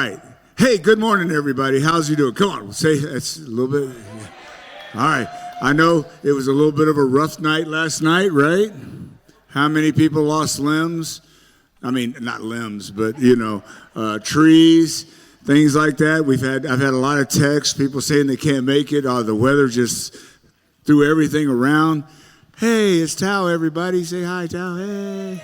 right. Hey, good morning, everybody. How's you doing? Come on, say that's a little bit. Yeah. All right. I know it was a little bit of a rough night last night, right? How many people lost limbs? I mean, not limbs, but trees, things like that. I've had a lot of texts, people saying they can't make it. The weather just threw everything around. Hey, it's Tao, everybody. Say hi, Tao. Hey.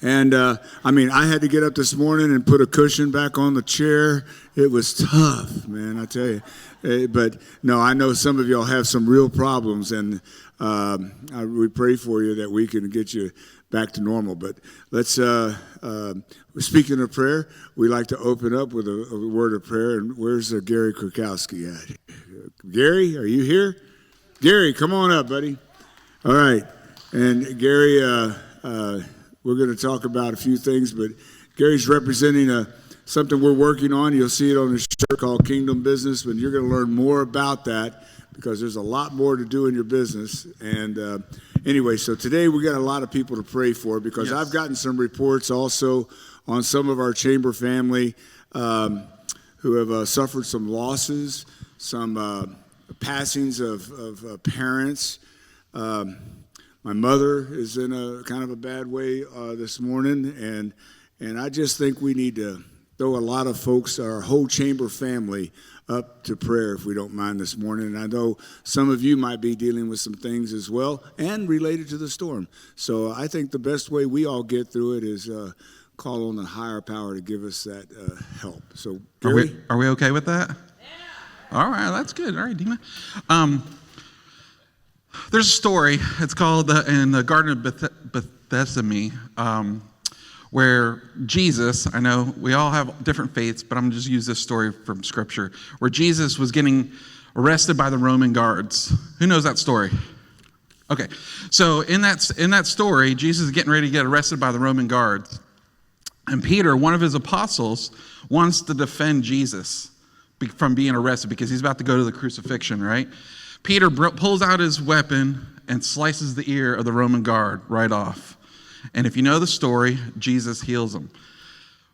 And, I had to get up this morning and put a cushion back on the chair. It was tough, man, I tell you. But, no, I know some of y'all have some real problems, and we pray for you that we can get you back to normal. But let's, speaking of prayer, we like to open up with a word of prayer. And where's Gary Krakowski at? Gary, are you here? Gary, come on up, buddy. All right. And Gary, we're going to talk about a few things, but Gary's representing something we're working on. You'll see it on his shirt called Kingdom Business, but you're going to learn more about that because there's a lot more to do in your business. And anyway, so today we got a lot of people to pray for because yes. I've gotten some reports also on some of our chamber family who have suffered some losses, some passings of parents. My mother is in a kind of a bad way this morning, and I just think we need to throw a lot of folks, our whole chamber family, up to prayer if we don't mind this morning. And I know some of you might be dealing with some things as well and related to the storm. So I think the best way we all get through it is call on the higher power to give us that help. So Gary? Are we okay with that? Yeah. All right, that's good. All right, Dima. There's a story, it's called in the Garden of Bethesda, where Jesus, I know we all have different faiths, but I'm going to just use this story from Scripture, where Jesus was getting arrested by the Roman guards. Who knows that story? Okay, so in that story, Jesus is getting ready to get arrested by the Roman guards, and Peter, one of his apostles, wants to defend Jesus from being arrested because he's about to go to the crucifixion, right? Peter pulls out his weapon and slices the ear of the Roman guard right off. And if you know the story, Jesus heals him.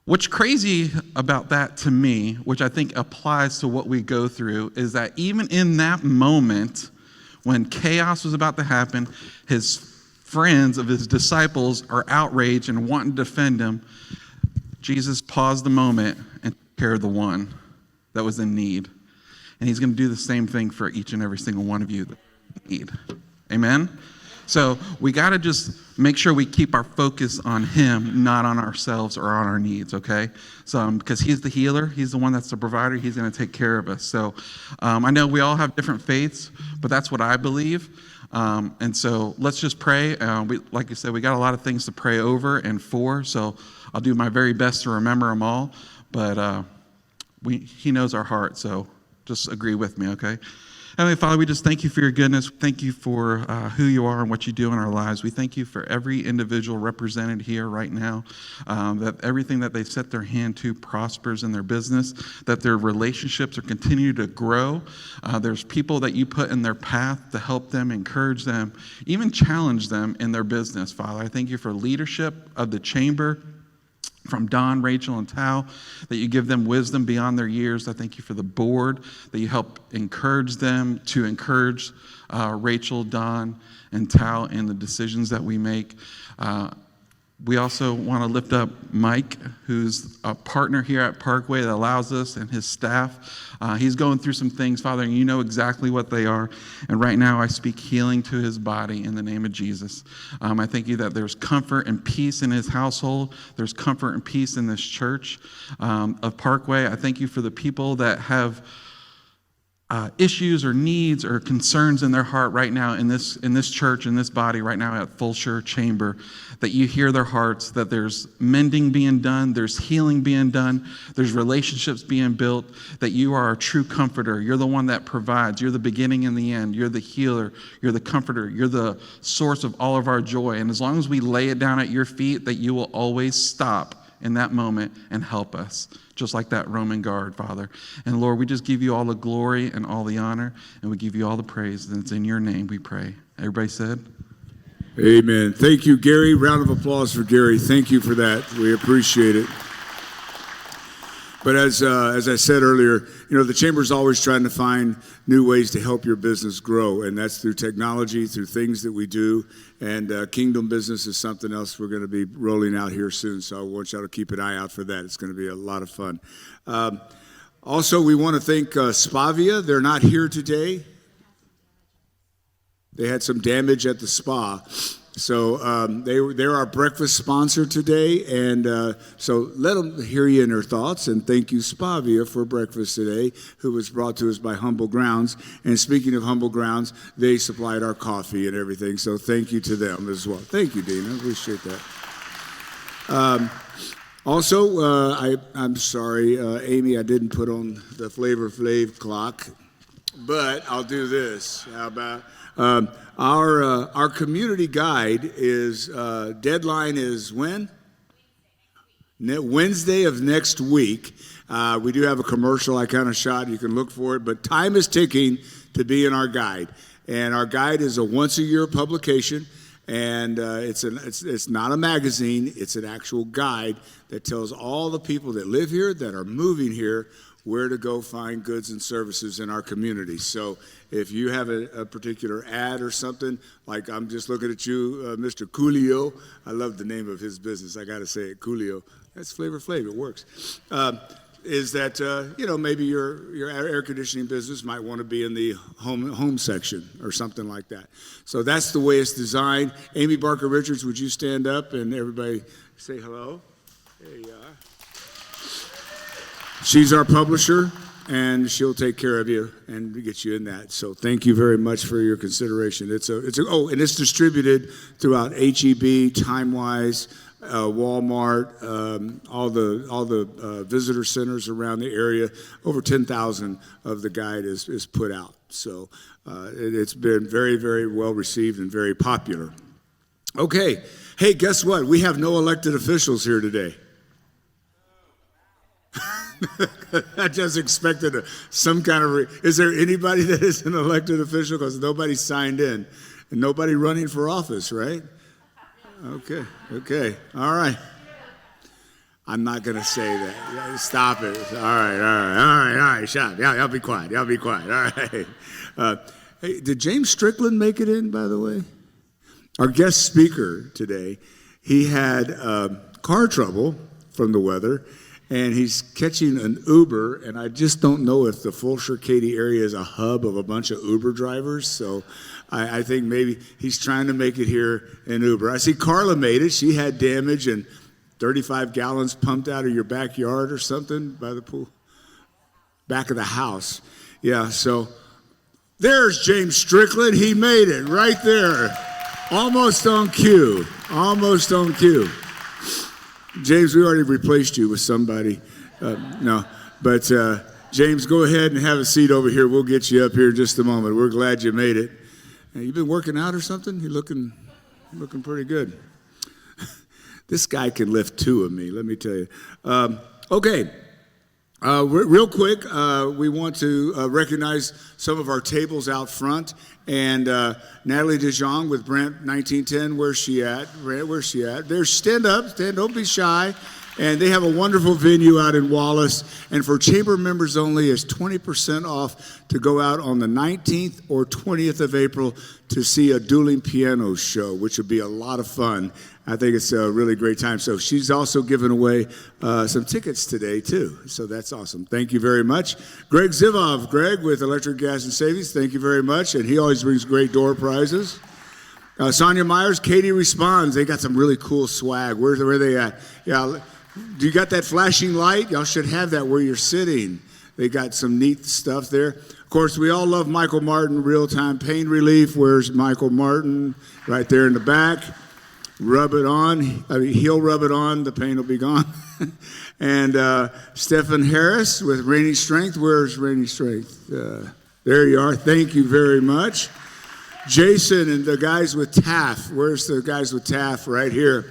What's crazy about that to me, which I think applies to what we go through, is that even in that moment, when chaos was about to happen, his friends of his disciples are outraged and wanting to defend him. Jesus paused the moment and took care of the one that was in need. And he's going to do the same thing for each and every single one of you that need. Amen? So we got to just make sure we keep our focus on him, not on ourselves or on our needs, okay? So because he's the healer, he's the one that's the provider, he's going to take care of us. So I know we all have different faiths, but that's what I believe. And so let's just pray. Like I said, we got a lot of things to pray over and for, so I'll do my very best to remember them all. But he knows our heart, so just agree with me, okay? Heavenly Father, we just thank you for your goodness. Thank you for who you are and what you do in our lives. We thank you for every individual represented here right now, that everything that they set their hand to prospers in their business, that their relationships are continue to grow. There's people that you put in their path to help them, encourage them, even challenge them in their business, Father. I thank you for leadership of the chamber, from Don, Rachel, and Tao, that you give them wisdom beyond their years. I thank you for the board, that you help encourage them to encourage Rachel, Don, and Tao in the decisions that we make. We also want to lift up Mike, who's a partner here at Parkway that allows us, and his staff. He's going through some things, Father, and you know exactly what they are. And right now I speak healing to his body in the name of Jesus. I thank you that there's comfort and peace in his household. There's comfort and peace in this church of Parkway. I thank you for the people that have issues or needs or concerns in their heart right now in this church, in this body right now at Fulshear Chamber, that you hear their hearts, that there's mending being done, there's healing being done, there's relationships being built, that you are a true comforter. You're the one that provides. You're the beginning and the end. You're the healer. You're the comforter. You're the source of all of our joy. And as long as we lay it down at your feet, that you will always stop in that moment and help us, just like that Roman guard, Father. And Lord, we just give you all the glory and all the honor, and we give you all the praise, and it's in your name we pray. Everybody said? Amen. Thank you, Gary. Round of applause for Gary. Thank you for that. We appreciate it. But as I said earlier, the chamber is always trying to find new ways to help your business grow, and that's through technology, through things that we do. And Kingdom Business is something else we're going to be rolling out here soon, so I want y'all to keep an eye out for that. It's going to be a lot of fun. Also, we want to thank Spavia. They're not here today. They had some damage at the spa. So they're our breakfast sponsor today, and so let them hear you in their thoughts, and thank you, Spavia, for breakfast today, who was brought to us by Humble Grounds. And speaking of Humble Grounds, they supplied our coffee and everything, so thank you to them as well. Thank you, Dean. I appreciate that. Also, I'm sorry, Amy, I didn't put on the Flavor Flav clock, but I'll do this. How about... Our community guide is deadline is when? Wednesday of next week. We do have a commercial I kind of shot. You can look for it, but time is ticking to be in our guide. And our guide is a once-a-year publication, and it's not a magazine. It's an actual guide that tells all the people that live here, that are moving here, where to go find goods and services in our community. So if you have a particular ad or something, like I'm just looking at you, Mr. Coolio. I love the name of his business. I got to say it, Coolio. That's Flavor Flav. It works. Is that, maybe your air conditioning business might want to be in the home section or something like that. So that's the way it's designed. Amy Barker Richards, would you stand up and everybody say hello? There you are. She's our publisher, and she'll take care of you and get you in that. So thank you very much for your consideration. And it's distributed throughout HEB, TimeWise, Walmart, all the visitor centers around the area. Over 10,000 of the guide is put out. So it's been very, very well received and very popular. Okay. Hey, guess what? We have no elected officials here today. I just expected some kind of... Is there anybody that is an elected official? Because nobody signed in. And nobody running for office, right? Okay. All right. I'm not going to say that. Stop it. All right. Shut up. Y'all be quiet. All right. Hey, did James Strickland make it in, by the way? Our guest speaker today, he had car trouble from the weather, and he's catching an Uber, and I just don't know if the Fulshear, Katy area is a hub of a bunch of Uber drivers, so I think maybe he's trying to make it here in Uber. I see Carla made it. She had damage and 35 gallons pumped out of your backyard or something by the pool. Back of the house. Yeah, so there's James Strickland. He made it right there. Almost on cue. James, we already replaced you with somebody. No, but James, go ahead and have a seat over here. We'll get you up here in just a moment. We're glad you made it. You been working out or something? You're looking pretty good. This guy can lift two of me, let me tell you. Okay. Real quick, we want to recognize some of our tables out front. And Natalie DeJong with Brent 1910, where's she at? Where's she at? There's stand up, don't be shy. And they have a wonderful venue out in Wallace. And for chamber members only, it's 20% off to go out on the 19th or 20th of April to see a dueling piano show, which would be a lot of fun. I think it's a really great time. So she's also giving away some tickets today, too. So that's awesome. Thank you very much. Greg Zivov, with Electric Gas and Savings, thank you very much. And he always brings great door prizes. Sonia Myers, Katy Responds. They got some really cool swag. Where are they at? Yeah. Do you got that flashing light? Y'all should have that where you're sitting. They got some neat stuff there. Of course, we all love Michael Martin, real-time pain relief. Where's Michael Martin? Right there in the back. Rub it on. He'll rub it on. The pain will be gone. And Stephen Harris with Rainy Strength. Where's Rainy Strength? There you are. Thank you very much. Jason and the guys with TAF. Where's the guys with TAF? Right here.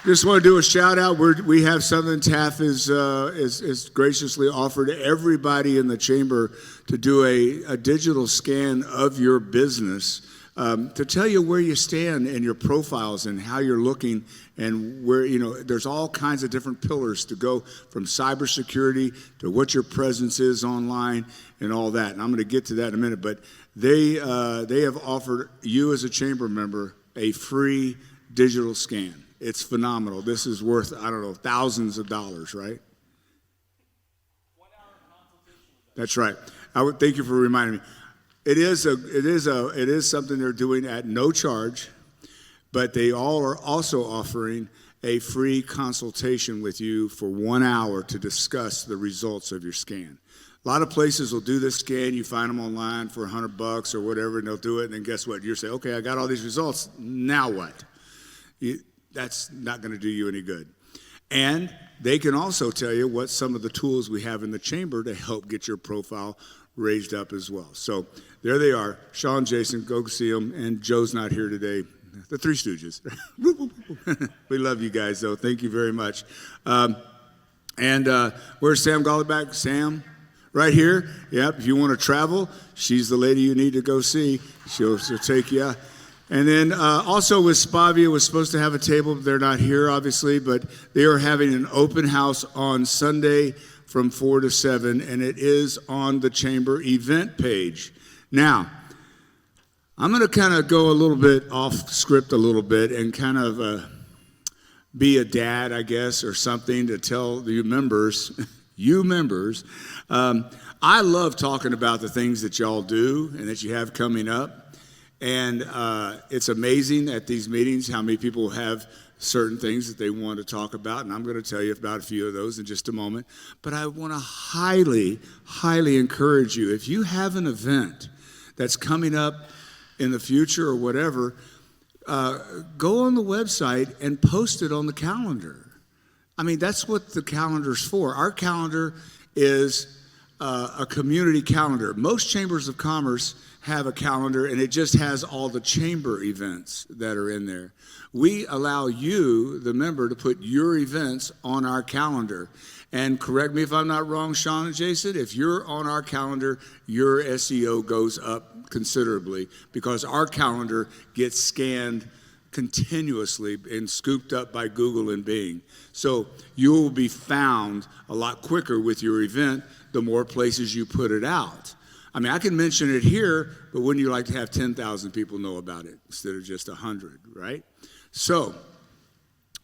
Just want to do a shout out. We have something TAF is graciously offered to everybody in the chamber to do a digital scan of your business to tell you where you stand in your profiles and how you're looking and where, there's all kinds of different pillars to go from cybersecurity to what your presence is online and all that. And I'm going to get to that in a minute, but they have offered you as a chamber member a free digital scan. It's phenomenal. This is worth, I don't know, thousands of dollars, right? 1 hour consultation. That's right. I would thank you for reminding me. It is something they're doing at no charge, but they all are also offering a free consultation with you for 1 hour to discuss the results of your scan. A lot of places will do this scan. You find them online for $100 or whatever, and they'll do it. And then guess what? You say, okay, I got all these results. Now what? That's not going to do you any good. And they can also tell you what some of the tools we have in the chamber to help get your profile raised up as well. So there they are. Sean, Jason, go see them. And Joe's not here today. The Three Stooges. We love you guys, though. Thank you very much. Where's Sam Golleback? Sam, right here. Yep. If you want to travel, she's the lady you need to go see. She'll take you out. And then also with Spavia was supposed to have a table. They're not here, obviously, but they are having an open house on Sunday from 4 to 7, and it is on the chamber event page. Now, I'm going to kind of go a little bit off script a little bit and kind of be a dad, I guess, or something to tell the members, I love talking about the things that y'all do and that you have coming up. And it's amazing at these meetings how many people have certain things that they want to talk about, and I'm going to tell you about a few of those in just a moment. But I want to highly, highly encourage you, if you have an event that's coming up in the future or whatever, go on the website and post it on the calendar. I mean, that's what the calendar's for. Our calendar is a community calendar. Most chambers of commerce have a calendar, and it just has all the chamber events that are in there. We allow you, the member, to put your events on our calendar. And correct me if I'm not wrong, Sean and Jason, if you're on our calendar, your SEO goes up considerably because our calendar gets scanned continuously and scooped up by Google and Bing. So you will be found a lot quicker with your event the more places you put it out. I mean, I can mention it here, but wouldn't you like to have 10,000 people know about it instead of just 100, right? So,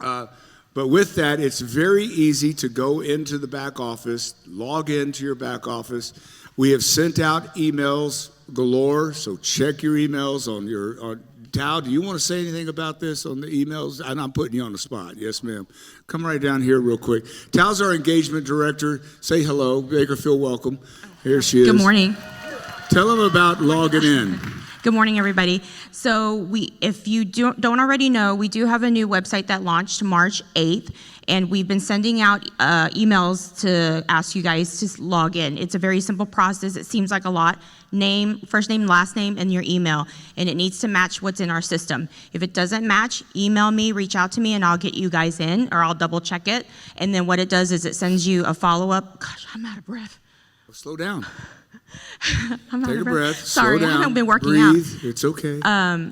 but with that, it's very easy to go into the back office, log into your back office. We have sent out emails galore, so check your emails on Tal, do you want to say anything about this on the emails? And I'm putting you on the spot. Yes, ma'am. Come right down here real quick. Tal's our engagement director. Say hello. Make her feel welcome. Here she is. Good morning. Tell them about logging in. Good morning, everybody. So if you don't already know, we do have a new website that launched March 8th, and we've been sending out emails to ask you guys to log in. It's a very simple process. It seems like a lot. Name, first name, last name, and your email, and it needs to match what's in our system. If it doesn't match, email me, reach out to me, and I'll get you guys in, or I'll double check it. And then what it does is it sends you a follow-up. Gosh, I'm out of breath. Slow down. I'm Take a breath. Sorry, slow down. I haven't been working Breathe. out. It's okay.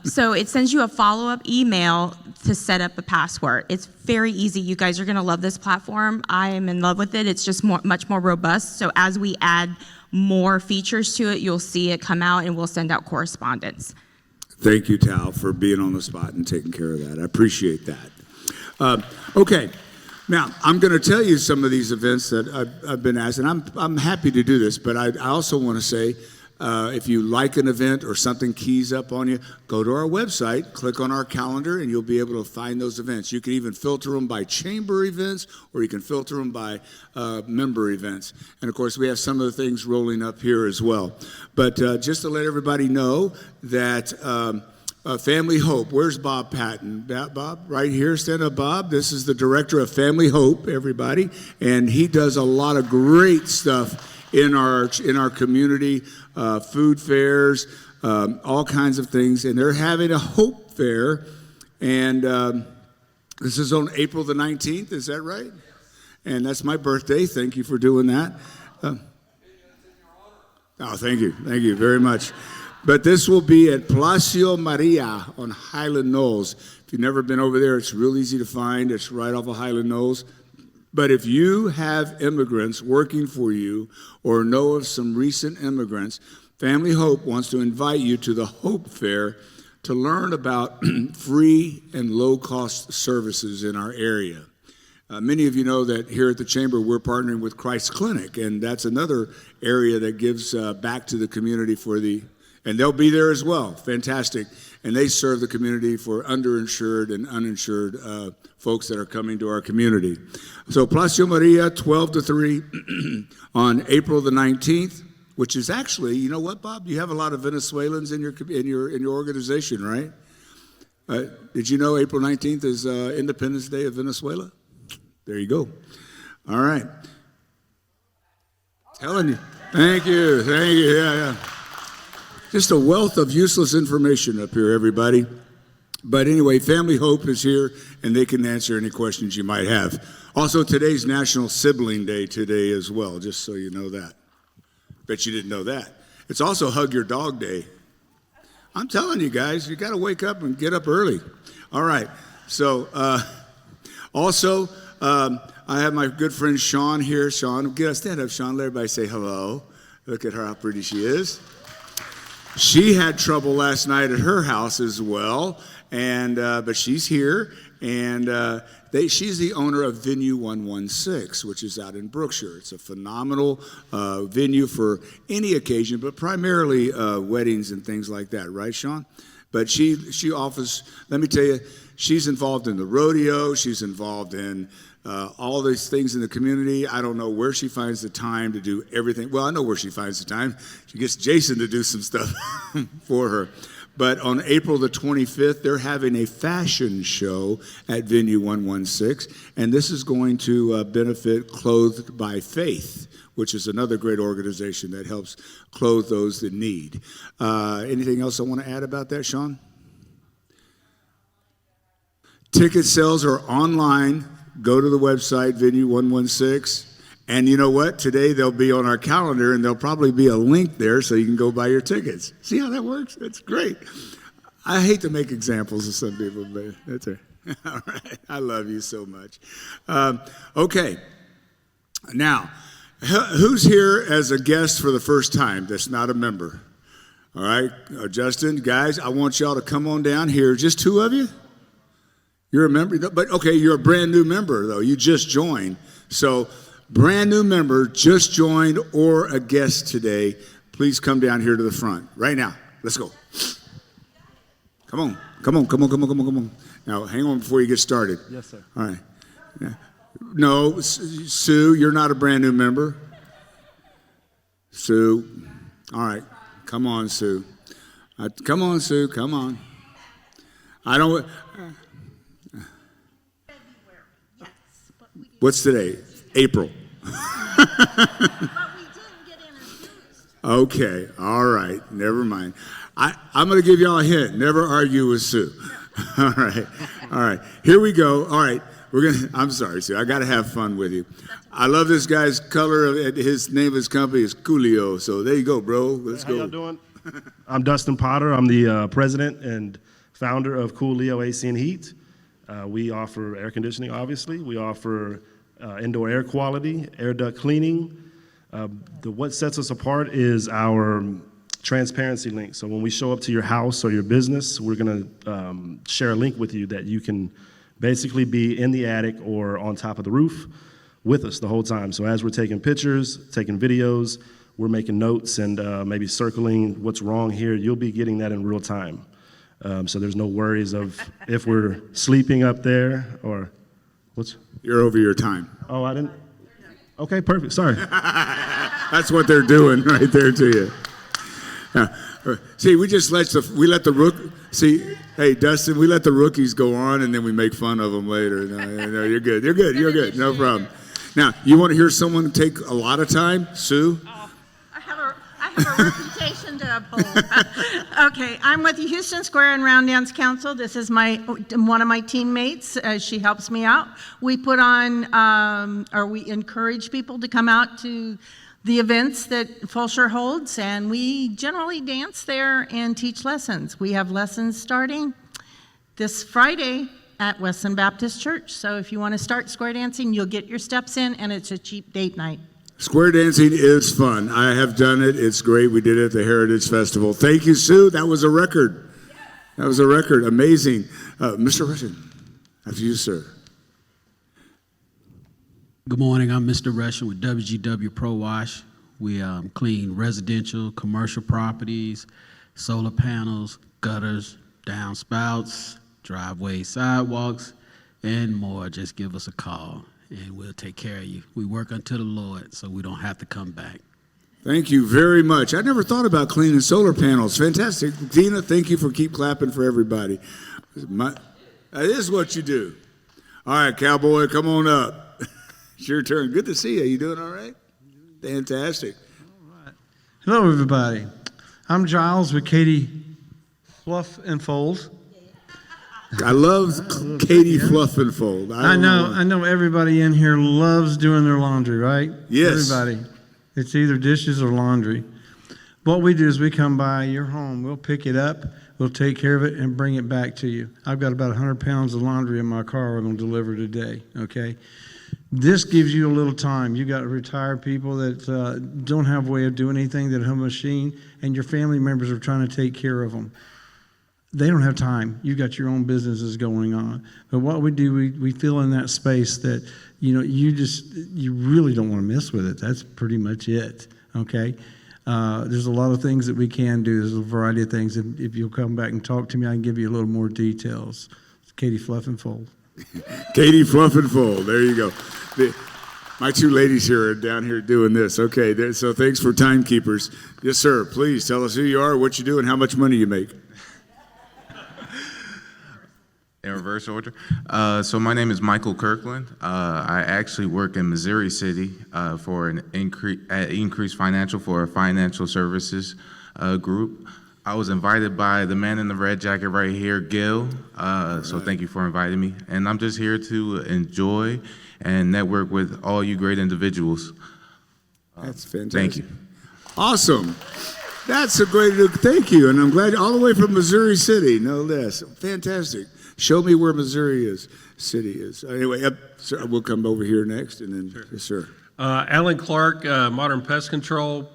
So it sends you a follow-up email to set up a password. It's very easy. You guys are going to love this platform. I am in love with it. It's just much more robust. So as we add more features to it, you'll see it come out, and we'll send out correspondence. Thank you, Tal, for being on the spot and taking care of that. I appreciate that. Okay. Now, I'm going to tell you some of these events that I've been asked, and I'm happy to do this, but I also want to say, if you like an event or something keys up on you, go to our website, click on our calendar, and you'll be able to find those events. You can even filter them by chamber events, or you can filter them by member events. And, of course, we have some of the things rolling up here as well. But just to let everybody know that Family Hope. Where's Bob Patton? Bob, right here. Stand up, Bob. This is the director of Family Hope, everybody. And he does a lot of great stuff in our community, food fairs, all kinds of things. And they're having a Hope Fair. And this is on April the 19th. Is that right? And that's my birthday. Thank you for doing that. Oh, thank you. Thank you very much. But this will be at Palacio Maria on Highland Knolls. If you've never been over there, it's real easy to find. It's right off of Highland Knolls. But if you have immigrants working for you or know of some recent immigrants, Family Hope wants to invite you to the Hope Fair to learn about free and low-cost services in our area. Many of you know that here at the Chamber, we're partnering with Christ Clinic, and that's another area that gives back to the community and they'll be there as well. Fantastic. And they serve the community for underinsured and uninsured folks that are coming to our community. So Palacio Maria, 12 to 3 on April the 19th, which is actually, you know what, Bob? You have a lot of Venezuelans in your organization, right? Did you know April 19th is Independence Day of Venezuela? There you go. All right. Telling you. Thank you. Yeah. Just a wealth of useless information up here, everybody. But anyway, Family Hope is here, and they can answer any questions you might have. Also, today's National Sibling Day today as well, just so you know that. Bet you didn't know that. It's also Hug Your Dog Day. I'm telling you guys, you got to wake up and get up early. All right. So also, I have my good friend Sean here. Sean, stand up, Sean. Let everybody say hello. Look at her, how pretty she is. She had trouble last night at her house as well, but she's here, and she's the owner of Venue 116, which is out in Brookshire. It's a phenomenal venue for any occasion, but primarily weddings and things like that, right, Sean? But she offers, let me tell you, she's involved in the rodeo, she's involved in all these things in the community. I don't know where she finds the time to do everything. Well, I know where she finds the time. She gets Jason to do some stuff for her. But on April the 25th, they're having a fashion show at Venue 116, and this is going to benefit Clothed by Faith, which is another great organization that helps clothe those that need. Anything else I want to add about that, Sean? Ticket sales are online. Go to the website, Venue 116, and you know what? Today they'll be on our calendar, and there'll probably be a link there so you can go buy your tickets. See how that works? That's great. I hate to make examples of some people, but that's it. All right. I love you so much. Okay. Now, who's here as a guest for the first time that's not a member? All right. Justin, guys, I want y'all to come on down here. Just two of you? You're a member, but okay, you're a brand new member, though. You just joined. So, brand new member, just joined, or a guest today, please come down here to the front right now. Let's go. Come on. Now, hang on before you get started. Yes, sir. All right. Yeah. No, Sue, you're not a brand new member. Sue. All right. Come on, Sue. Come on, Sue. Come on. I don't... What's today? April. But we didn't get introduced. Okay, all right, never mind. I'm going to give y'all a hint. Never argue with Sue. All right. Here we go. All right, I'm sorry, Sue. I got to have fun with you. I love this guy's color. His name of his company is Coolio. So there you go, bro. Let's go. How y'all doing? I'm Dustin Potter. I'm the president and founder of Coolio AC and Heat. We offer air conditioning, obviously. We offer indoor air quality, air duct cleaning. What sets us apart is our transparency link. So when we show up to your house or your business, we're going to share a link with you that you can basically be in the attic or on top of the roof with us the whole time. So as we're taking pictures, taking videos, we're making notes and maybe circling what's wrong here. You'll be getting that in real time. So there's no worries of if we're sleeping up there or what's... You're over your time. Oh, I didn't... Okay, perfect. Sorry. That's what they're doing right there to you. See, we let the Dustin, we let the rookies go on and then we make fun of them later. No, you're good. No problem. Now, you want to hear someone take a lot of time? Sue? I have a reputation to uphold. Okay, I'm with the Houston Square and Round Dance Council. This is one of my teammates. She helps me out. We put on, or we encourage people to come out to the events that Fulshear holds, and we generally dance there and teach lessons. We have lessons starting this Friday at Weston Baptist Church. So if you want to start square dancing, you'll get your steps in, and it's a cheap date night. Square dancing is fun. I have done it. It's great. We did it at the Heritage Festival. Thank you, Sue. That was a record. That was a record. Amazing. Mr. Russian, after you, sir. Good morning. I'm Mr. Russian with WGW Pro Wash. We clean residential, commercial properties, solar panels, gutters, downspouts, driveways, sidewalks, and more. Just give us a call, and we'll take care of you. We work unto the Lord, so we don't have to come back. Thank you very much. I never thought about cleaning solar panels. Fantastic. Tina, thank you for keep clapping for everybody. That is what you do. All right, cowboy, come on up. It's your turn. Good to see you. You doing all right? Fantastic. All right. Hello, everybody. I'm Giles with Katy Fluff and Fold. I love Katy Fluff and Fold. I know everybody in here loves doing their laundry, right? Yes. Everybody. It's either dishes or laundry. What we do is we come by your home. We'll pick it up. We'll take care of it and bring it back to you. I've got about 100 pounds of laundry in my car we're going to deliver today, okay? This gives you a little time. You got retired people that don't have a way of doing anything, that have a machine, and your family members are trying to take care of them. They don't have time. You've got your own businesses going on. But what we do, we fill in that space that, you really don't want to mess with it. That's pretty much it, okay? There's a lot of things that we can do. There's a variety of things. If you'll come back and talk to me, I can give you a little more details. It's Katy Fluff and Fold. Katy Fluff and Fold. There you go. My two ladies here are down here doing this. Okay, so thanks for timekeepers. Yes, sir. Please tell us who you are, what you do, and how much money you make. In reverse order. So my name is Michael Kirkland. I actually work in Missouri City for an increased financial for a financial services group. I was invited by the man in the red jacket right here, Gil. So thank you for inviting me. And I'm just here to enjoy and network with all you great individuals. That's fantastic. Thank you. Awesome. That's a great, thank you. And I'm glad all the way from Missouri City, no less. Fantastic. Show me where Missouri City is. Anyway, sir, we'll come over here next, and then, sure. Yes, sir. Alan Clark, Modern Pest Control.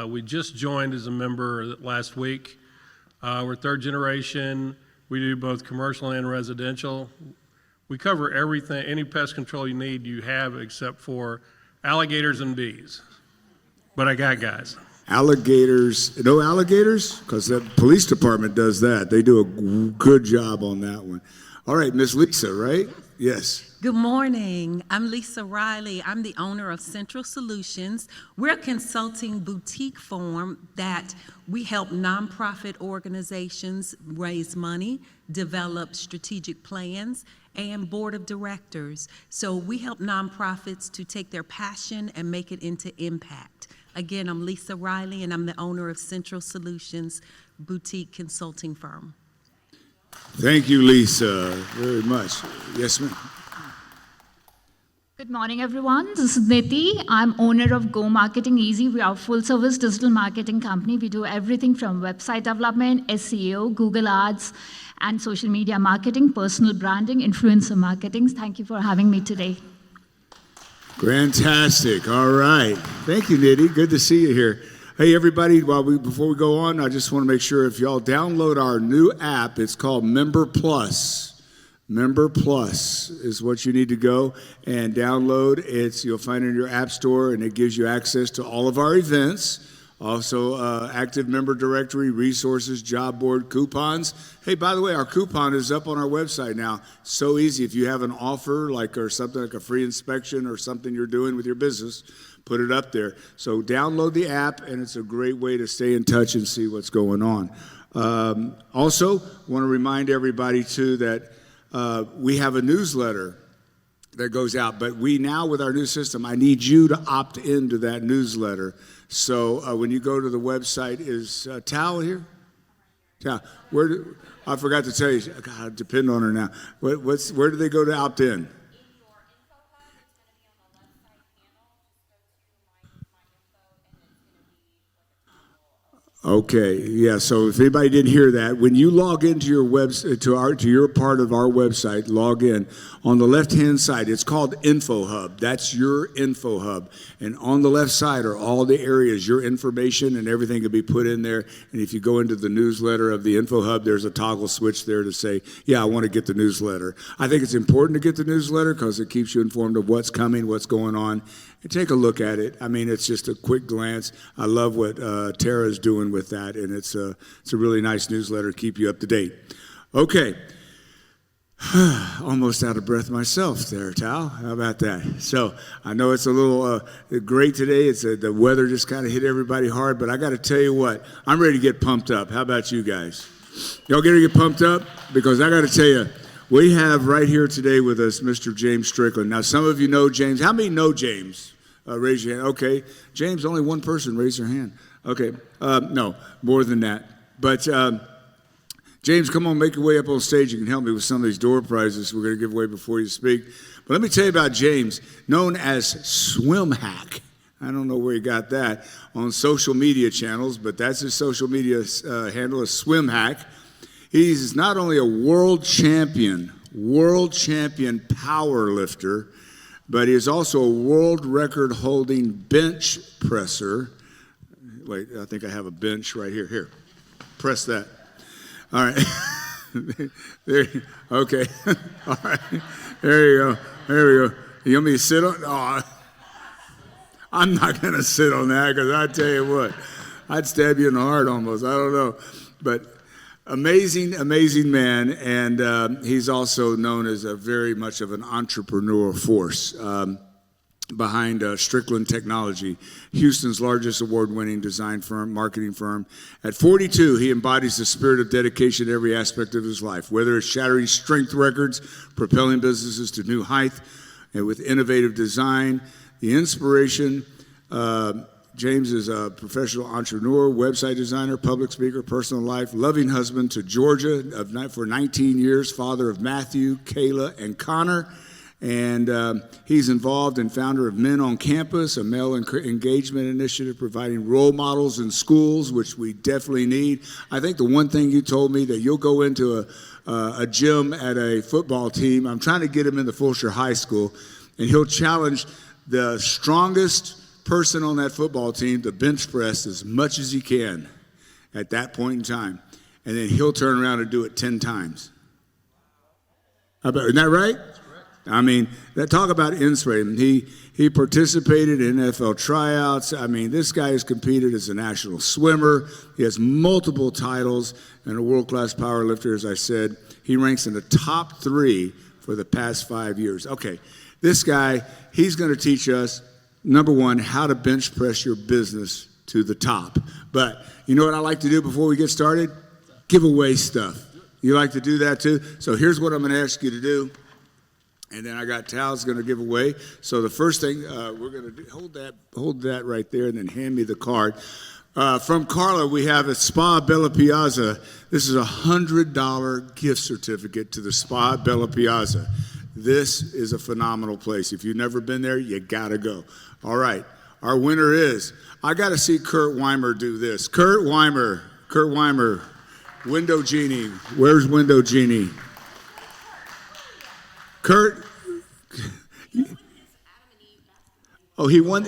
We just joined as a member last week. We're third generation. We do both commercial and residential. We cover everything, any pest control you need, you have, except for alligators and bees. But I got guys. Alligators, no alligators? Because the police department does that. They do a good job on that one. All right, Miss Lisa, right? Yes. Good morning. I'm Lisa Riley. I'm the owner of Central Solutions. We're a consulting boutique firm that we help nonprofit organizations raise money, develop strategic plans, and board of directors. So we help nonprofits to take their passion and make it into impact. Again, I'm Lisa Riley, and I'm the owner of Central Solutions boutique consulting firm. Thank you, Lisa, very much. Yes, ma'am. Good morning, everyone. This is Niti. I'm owner of Go Marketing Easy. We are a full-service digital marketing company. We do everything from website development, SEO, Google Ads, and social media marketing, personal branding, influencer marketing. Thank you for having me today. Fantastic. All right. Thank you, Nitty. Good to see you here. Hey, everybody, before we go on, I just want to make sure if y'all download our new app, it's called Member Plus. Member Plus is what you need to go and download. You'll find it in your app store, and it gives you access to all of our events. Also, active member directory, resources, job board, coupons. Hey, by the way, our coupon is up on our website now. So easy. If you have an offer or something like a free inspection or something you're doing with your business, put it up there. So download the app, and it's a great way to stay in touch and see what's going on. Also, want to remind everybody, too, that we have a newsletter that goes out. But with our new system, I need you to opt into that newsletter. So when you go to the website, is Tal here? Tal, I forgot to tell you. God, I depend on her now. Where do they go to opt in? Okay, yeah. So if anybody didn't hear that, when you log into your to your part of our website, log in. On the left-hand side, it's called Info Hub. That's your Info Hub, and on the left side are all the areas, your information and everything can be put in there. And if you go into the newsletter of the Info Hub, there's a toggle switch there to say, "Yeah, I want to get the newsletter." I think it's important to get the newsletter because it keeps you informed of what's coming, what's going on. And take a look at it. I mean, it's just a quick glance. I love what Tara's doing with that, and it's a really nice newsletter to keep you up to date. Okay. Almost out of breath myself there, Tal. How about that? So I know it's a little great today. The weather just kind of hit everybody hard, but I got to tell you what, I'm ready to get pumped up. How about you guys? Y'all ready to get pumped up? Because I got to tell you, we have right here today with us Mr. James Strickland. Now, some of you know James. How many know James? Raise your hand. Okay. James, only one person raised their hand. Okay. No, more than that. But James, come on, make your way up on stage. You can help me with some of these door prizes we're going to give away before you speak. But let me tell you about James, known as Swim Hack. I don't know where he got that on social media channels, but that's his social media handle, is Swim Hack. He's not only a world champion power lifter, but he is also a world record holding bench presser. Wait, I think I have a bench right here. Here, press that. All right. Okay. All right. There you go. There we go. You want me to sit on? Oh, I'm not going to sit on that because I tell you what, I'd stab you in the heart almost. I don't know. But amazing, amazing man. And he's also known as a very much of an entrepreneurial force behind Strickland Technology, Houston's largest award-winning design firm, marketing firm. At 42, he embodies the spirit of dedication in every aspect of his life, whether it's shattering strength records, propelling businesses to new heights, and with innovative design, the inspiration. James is a professional entrepreneur, website designer, public speaker, personal life, loving husband to Georgia for 19 years, father of Matthew, Kayla, and Connor. And he's involved and founder of Men on Campus, a male engagement initiative providing role models in schools, which we definitely need. I think the one thing you told me that you'll go into a gym at a football team. I'm trying to get him into Fulshear High School, and he'll challenge the strongest person on that football team to bench press as much as he can at that point in time. And then he'll turn around and do it 10 times. Isn't that right? I mean, talk about inspiration. He participated in NFL tryouts. I mean, this guy has competed as a national swimmer. He has multiple titles and a world-class power lifter, as I said. He ranks in the top 3 for the past 5 years. Okay, this guy, he's going to teach us, number one, how to bench press your business to the top. But you know what I like to do before we get started? Give away stuff. You like to do that too? So here's what I'm going to ask you to do. And then I got Tal's going to give away. So the first thing we're going to do, hold that right there, and then hand me the card. From Carla, we have a Spa Bella Piazza. This is a $100 gift certificate to the Spa Bella Piazza. This is a phenomenal place. If you've never been there, you got to go. All right. Our winner is, I got to see Kurt Weimer do this. Kurt Weimer, Window Genie. Where's Window Genie? Kurt, oh, he won.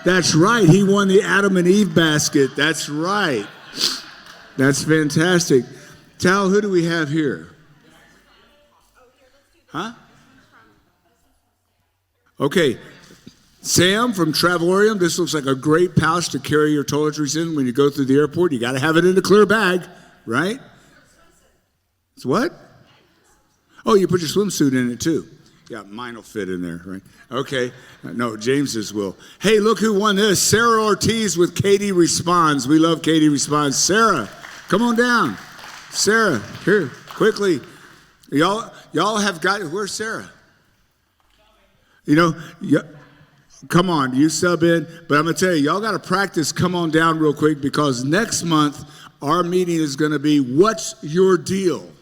That's right. He won the Adam and Eve basket. That's right. That's fantastic. Tal, who do we have here? Huh? Okay. Sam from Travelorium. This looks like a great pouch to carry your toiletries in when you go through the airport. You got to have it in a clear bag, right? It's what? Oh, you put your swimsuit in it too. Yeah, mine will fit in there, right? Okay. No, James's will. Hey, look who won this. Sarah Ortiz with Katy Responds. We love Katy Responds. Sarah, come on down. Sarah, here, quickly. Y'all have got, where's Sarah? You know, come on, you sub in. But I'm going to tell you, y'all got to practice. Come on down real quick because next month our meeting is going to be What's Your Deal?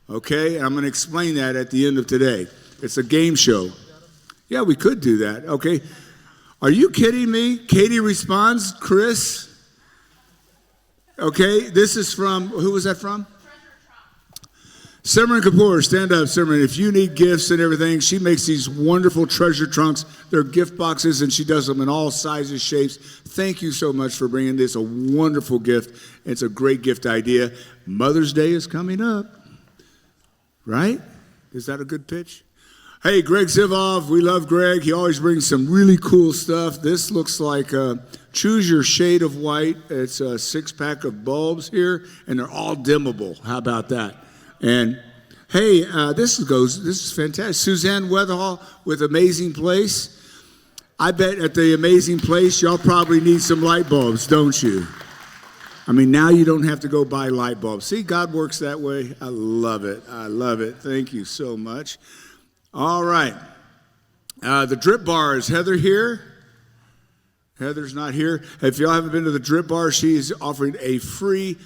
Okay, and I'm going to explain that at the end of today. It's a game show. Yeah, we could do that. Okay. Are you kidding me? Katy Responds, Chris? Okay, this is from, who was that from? Simran Kapoor, stand up, Simran. If you need gifts and everything, she makes these wonderful treasure trunks. They're gift boxes, and she does them in all sizes, shapes. Thank you so much for bringing this. A wonderful gift. It's a great gift idea. Mother's Day is coming up, right? Is that a good pitch? Hey, Greg Zivov, we love Greg. He always brings some really cool stuff. This looks like choose your shade of white. It's a 6-pack of bulbs here, and they're all dimmable. How about that? And hey, this is fantastic. Suzanne Weatherall with Amazing Place. I bet at the Amazing Place, y'all probably need some light bulbs, don't you? I mean, now you don't have to go buy light bulbs. See, God works that way. I love it. I love it. Thank you so much. All right. The Drip Bar, is Heather here? Heather's not here. If y'all haven't been to the Drip Bar, she's offering a free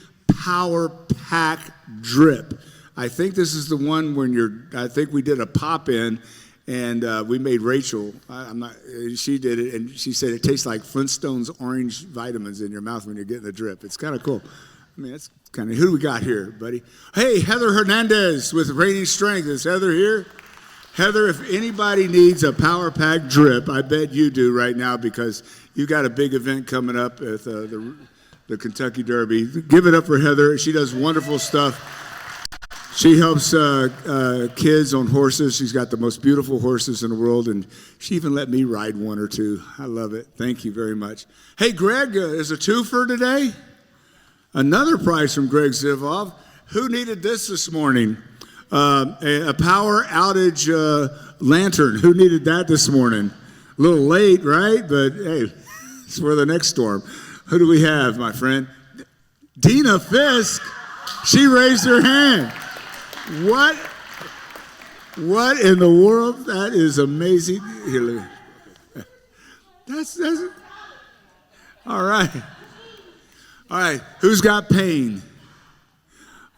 Power Pack Drip. I think this is the one when I think we did a pop-in, and we made Rachel, she did it, and she said it tastes like Flintstones orange vitamins in your mouth when you're getting a drip. It's kind of cool. I mean, that's kind of, who do we got here, buddy? Hey, Heather Hernandez with Reigning Strength. Is Heather here? Heather, if anybody needs a Power Pack Drip, I bet you do right now, because you got a big event coming up at the Kentucky Derby. Give it up for Heather. She does wonderful stuff. She helps kids on horses. She's got the most beautiful horses in the world, and she even let me ride one or two. I love it. Thank you very much. Hey, Greg, is a twofer today? Another prize from Greg Zivov. Who needed this morning? A power outage lantern. Who needed that this morning? A little late, right? But hey, it's for the next storm. Who do we have, my friend? Dina Fisk. She raised her hand. What in the world? That is amazing. Here, that's all right. All right, who's got pain?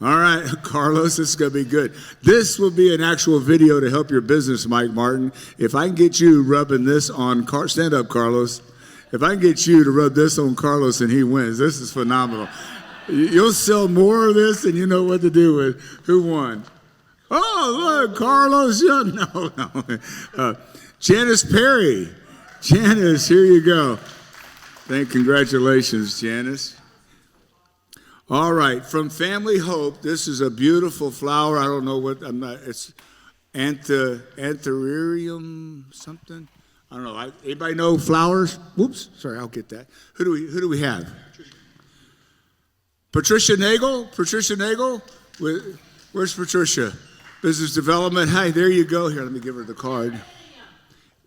All right, Carlos, this is going to be good. This will be an actual video to help your business, Mike Martin. If I can get you rubbing this on, stand up, Carlos. If I can get you to rub this on Carlos and he wins, this is phenomenal. You'll sell more of this and you know what to do with. Who won? Oh, look, Carlos. No. Janice Perry. Janice, here you go. Congratulations, Janice. All right, from Family Hope, this is a beautiful flower. I don't know what, it's anthurium something. I don't know. Anybody know flowers? Whoops, sorry, I'll get that. Who do we have? Patricia Nagel? Patricia Nagel? Where's Patricia? Business Development. Hi, there you go. Here, let me give her the card.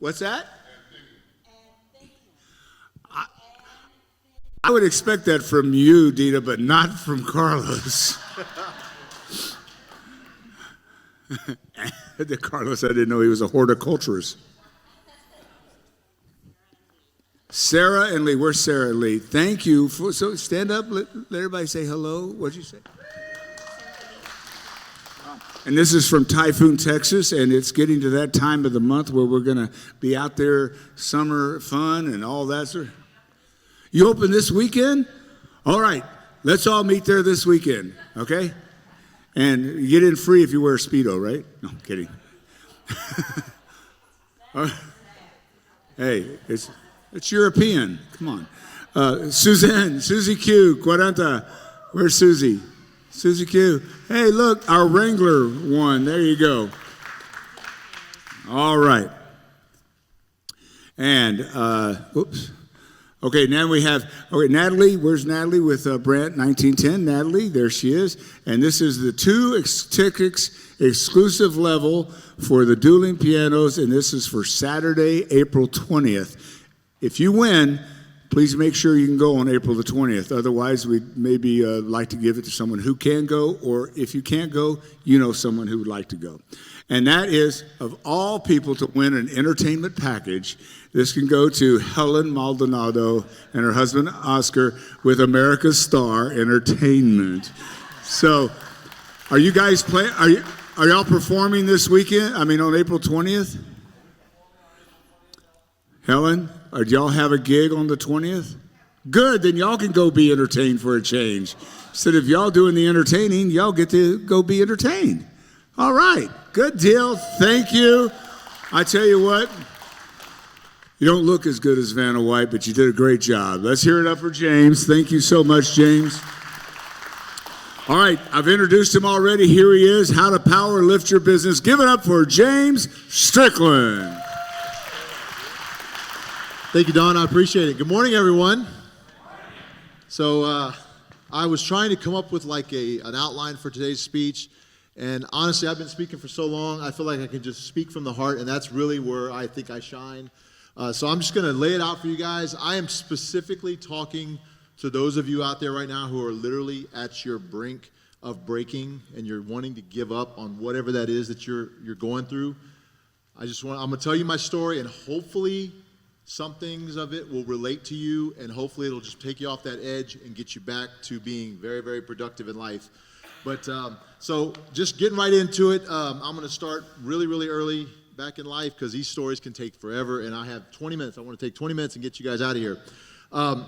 What's that? I would expect that from you, Dina, but not from Carlos. Carlos, I didn't know he was a horticulturist. Sarah and Lee. Where's Sarah and Lee? Thank you. So stand up. Let everybody say hello. What'd you say? And this is from Typhoon, Texas, and it's getting to that time of the month where we're going to be out there, summer fun and all that sort of. You open this weekend? All right, let's all meet there this weekend, okay? And you get in free if you wear a Speedo, right? No, I'm kidding. Hey, it's European. Come on. Susie Q, 40. Where's Susie? Susie Q. Hey, look, our Wrangler won. There you go. All right. And, oops. Okay, now we have, Natalie. Where's Natalie with Brant, 1910? Natalie, there she is. And this is the 2 tickets exclusive level for the dueling pianos, and this is for Saturday, April 20th. If you win, please make sure you can go on April the 20th. Otherwise, we'd maybe like to give it to someone who can go, or if you can't go, you know someone who would like to go. And that is, of all people to win an entertainment package, this can go to Helen Maldonado and her husband Oscar with America's Star Entertainment. So, are you guys playing? Are y'all performing this weekend? I mean, on April 20th? Helen, do y'all have a gig on the 20th? Good, then y'all can go be entertained for a change. Instead of y'all doing the entertaining, y'all get to go be entertained. All right, good deal. Thank you. I tell you what, you don't look as good as Vanna White, but you did a great job. Let's hear it up for James. Thank you so much, James. All right, I've introduced him already. Here he is, How to Power Lift Your Business. Give it up for James Strickland. Thank you, Don. I appreciate it. Good morning, everyone. So I was trying to come up with like an outline for today's speech, and honestly, I've been speaking for so long, I feel like I can just speak from the heart, and that's really where I think I shine. So I'm just going to lay it out for you guys. I am specifically talking to those of you out there right now who are literally at your brink of breaking, and you're wanting to give up on whatever that is that you're going through. I'm going to tell you my story, and hopefully some things of it will relate to you, and hopefully it'll just take you off that edge and get you back to being very, very productive in life. But so just getting right into it, I'm going to start really, really early back in life because these stories can take forever, and I have 20 minutes. I want to take 20 minutes and get you guys out of here.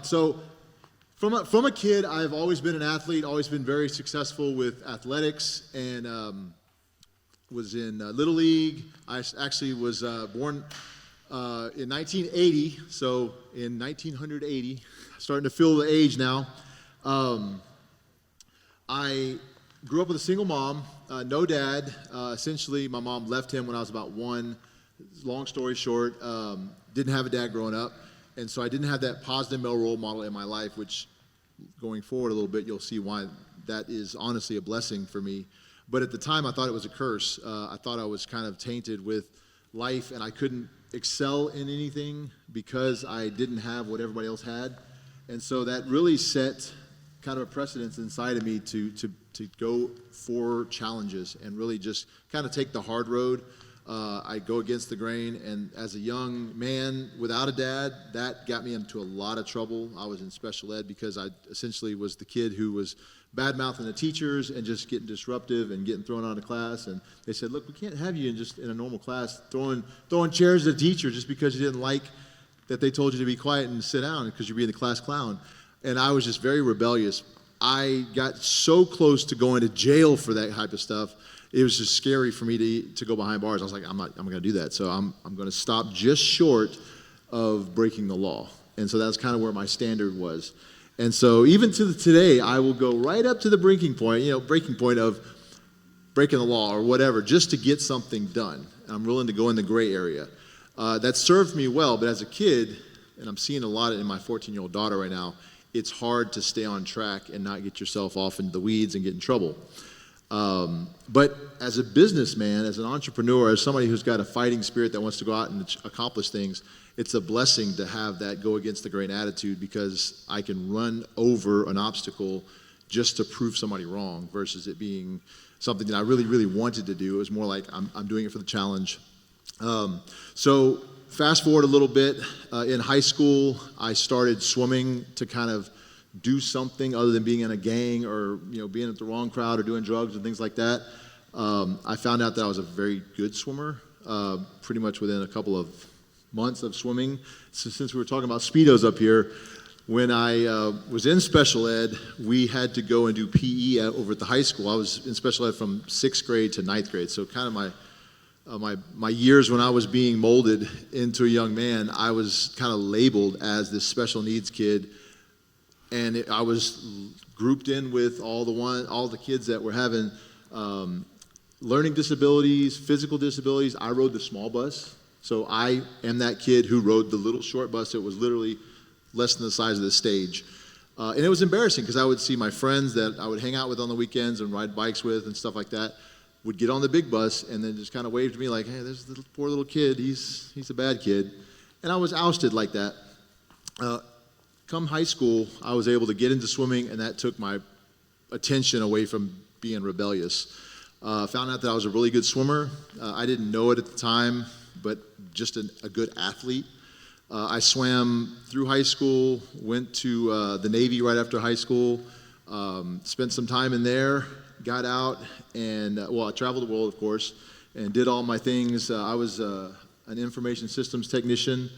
So from a kid, I've always been an athlete, always been very successful with athletics, and was in Little League. I actually was born in 1980, so in 1980, starting to feel the age now. I grew up with a single mom, no dad. Essentially, my mom left him when I was about 1. Long story short, didn't have a dad growing up, and so I didn't have that positive male role model in my life, which going forward a little bit, you'll see why that is honestly a blessing for me. But at the time, I thought it was a curse. I thought I was kind of tainted with life, and I couldn't excel in anything because I didn't have what everybody else had. And so that really set kind of a precedence inside of me to go for challenges and really just kind of take the hard road. I go against the grain, and as a young man without a dad, that got me into a lot of trouble. I was in special ed because I essentially was the kid who was bad-mouthing the teachers and just getting disruptive and getting thrown out of class. And they said, look, we can't have you in a normal class throwing chairs at a teacher just because you didn't like that they told you to be quiet and sit down because you're being the class clown. And I was just very rebellious. I got so close to going to jail for that type of stuff. It was just scary for me to go behind bars. I was like, I'm going to do that. So I'm going to stop just short of breaking the law. And so that's kind of where my standard was. And so even to today, I will go right up to the breaking point of breaking the law or whatever, just to get something done. And I'm willing to go in the gray area. That served me well, but as a kid, and I'm seeing a lot in my 14-year-old daughter right now, it's hard to stay on track and not get yourself off into the weeds and get in trouble. But as a businessman, as an entrepreneur, as somebody who's got a fighting spirit that wants to go out and accomplish things, it's a blessing to have that go against the grain attitude because I can run over an obstacle just to prove somebody wrong versus it being something that I really, really wanted to do. It was more like I'm doing it for the challenge. So fast forward a little bit. In high school, I started swimming to kind of do something other than being in a gang or being at the wrong crowd or doing drugs and things like that. I found out that I was a very good swimmer pretty much within a couple of months of swimming. So since we were talking about Speedos up here, when I was in special ed, we had to go and do PE over at the high school. I was in special ed from 6th grade to 9th grade, so kind of my years when I was being molded into a young man, I was kind of labeled as this special needs kid, and I was grouped in with all the kids that were having learning disabilities, physical disabilities. I rode the small bus, so I am that kid who rode the little short bus that was literally less than the size of the stage. And it was embarrassing because I would see my friends that I would hang out with on the weekends and ride bikes with and stuff like that would get on the big bus and then just kind of wave to me like, hey, there's this poor little kid. He's a bad kid. And I was ousted like that. Come high school, I was able to get into swimming, and that took my attention away from being rebellious. Found out that I was a really good swimmer. I didn't know it at the time, but just a good athlete. I swam through high school, went to the Navy right after high school, spent some time in there, got out, and I traveled the world, of course, and did all my things. I was an information systems technician.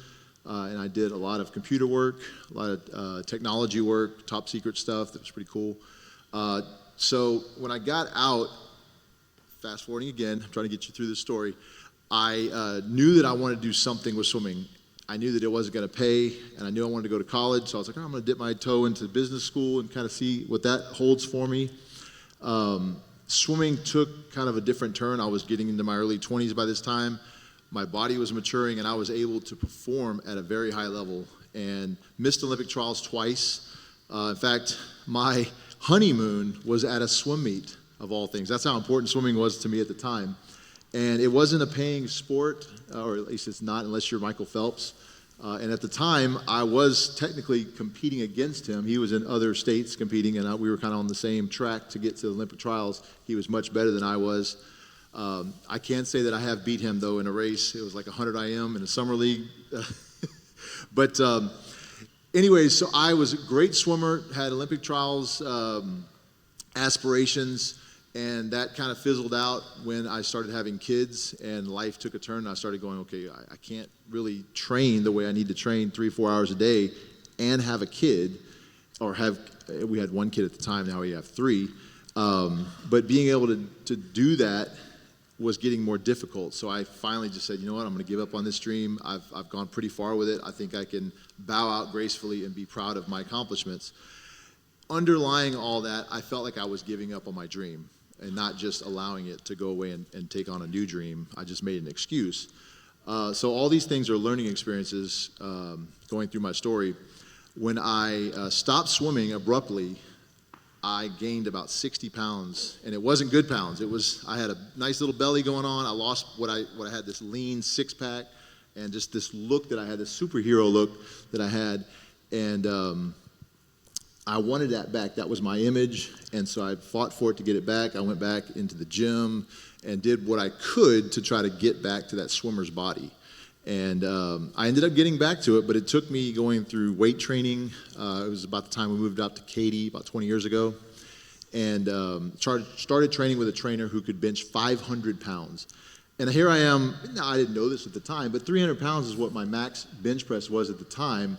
and I did a lot of computer work, a lot of technology work, top secret stuff that was pretty cool. So when I got out, fast forwarding again, I'm trying to get you through this story, I knew that I wanted to do something with swimming. I knew that it wasn't going to pay, and I knew I wanted to go to college, so I was like, I'm going to dip my toe into business school and kind of see what that holds for me. Swimming took kind of a different turn. I was getting into my early 20s by this time. My body was maturing, and I was able to perform at a very high level and missed Olympic trials twice. In fact, my honeymoon was at a swim meet, of all things. That's how important swimming was to me at the time. And it wasn't a paying sport, or at least it's not unless you're Michael Phelps. And at the time, I was technically competing against him. He was in other states competing, and we were kind of on the same track to get to the Olympic trials. He was much better than I was. I can say that I have beat him, though, in a race. It was like 100 IM in a summer league. But anyways, so I was a great swimmer, had Olympic trials aspirations, and that kind of fizzled out when I started having kids and life took a turn. And I started going, okay, I can't really train the way I need to train 3-4 hours a day and have a kid, or we had one kid at the time, now we have 3. But being able to do that was getting more difficult. So I finally just said, you know what, I'm going to give up on this dream. I've gone pretty far with it. I think I can bow out gracefully and be proud of my accomplishments. Underlying all that, I felt like I was giving up on my dream and not just allowing it to go away and take on a new dream. I just made an excuse. So all these things are learning experiences going through my story. When I stopped swimming abruptly, I gained about 60 pounds, and it wasn't good pounds. I had a nice little belly going on. I lost what I had, this lean six-pack, and just this look that I had, this superhero look that I had, and I wanted that back. That was my image, and so I fought for it to get it back. I went back into the gym and did what I could to try to get back to that swimmer's body. And I ended up getting back to it, but it took me going through weight training. It was about the time we moved out to Katy about 20 years ago, and started training with a trainer who could bench 500 pounds. And here I am. Now, I didn't know this at the time, but 300 pounds is what my max bench press was at the time.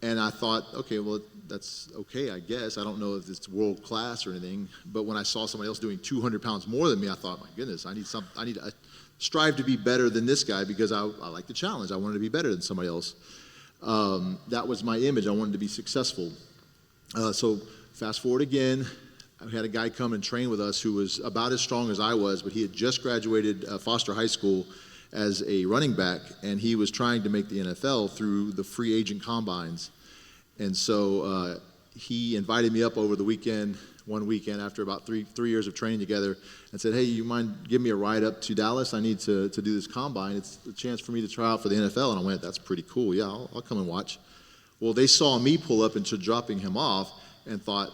And I thought, okay, well, that's okay, I guess. I don't know if it's world class or anything. But when I saw somebody else doing 200 pounds more than me, I thought, my goodness, I need to strive to be better than this guy because I like the challenge. I wanted to be better than somebody else. That was my image. I wanted to be successful. So fast forward again, I had a guy come and train with us who was about as strong as I was, but he had just graduated Foster High School as a running back, and he was trying to make the NFL through the free agent combines. And so he invited me up over the weekend, one weekend after about three years of training together, and said, hey, you mind giving me a ride up to Dallas? I need to do this combine. It's a chance for me to try out for the NFL. And I went, that's pretty cool. Yeah, I'll come and watch. Well, they saw me pull up into dropping him off and thought,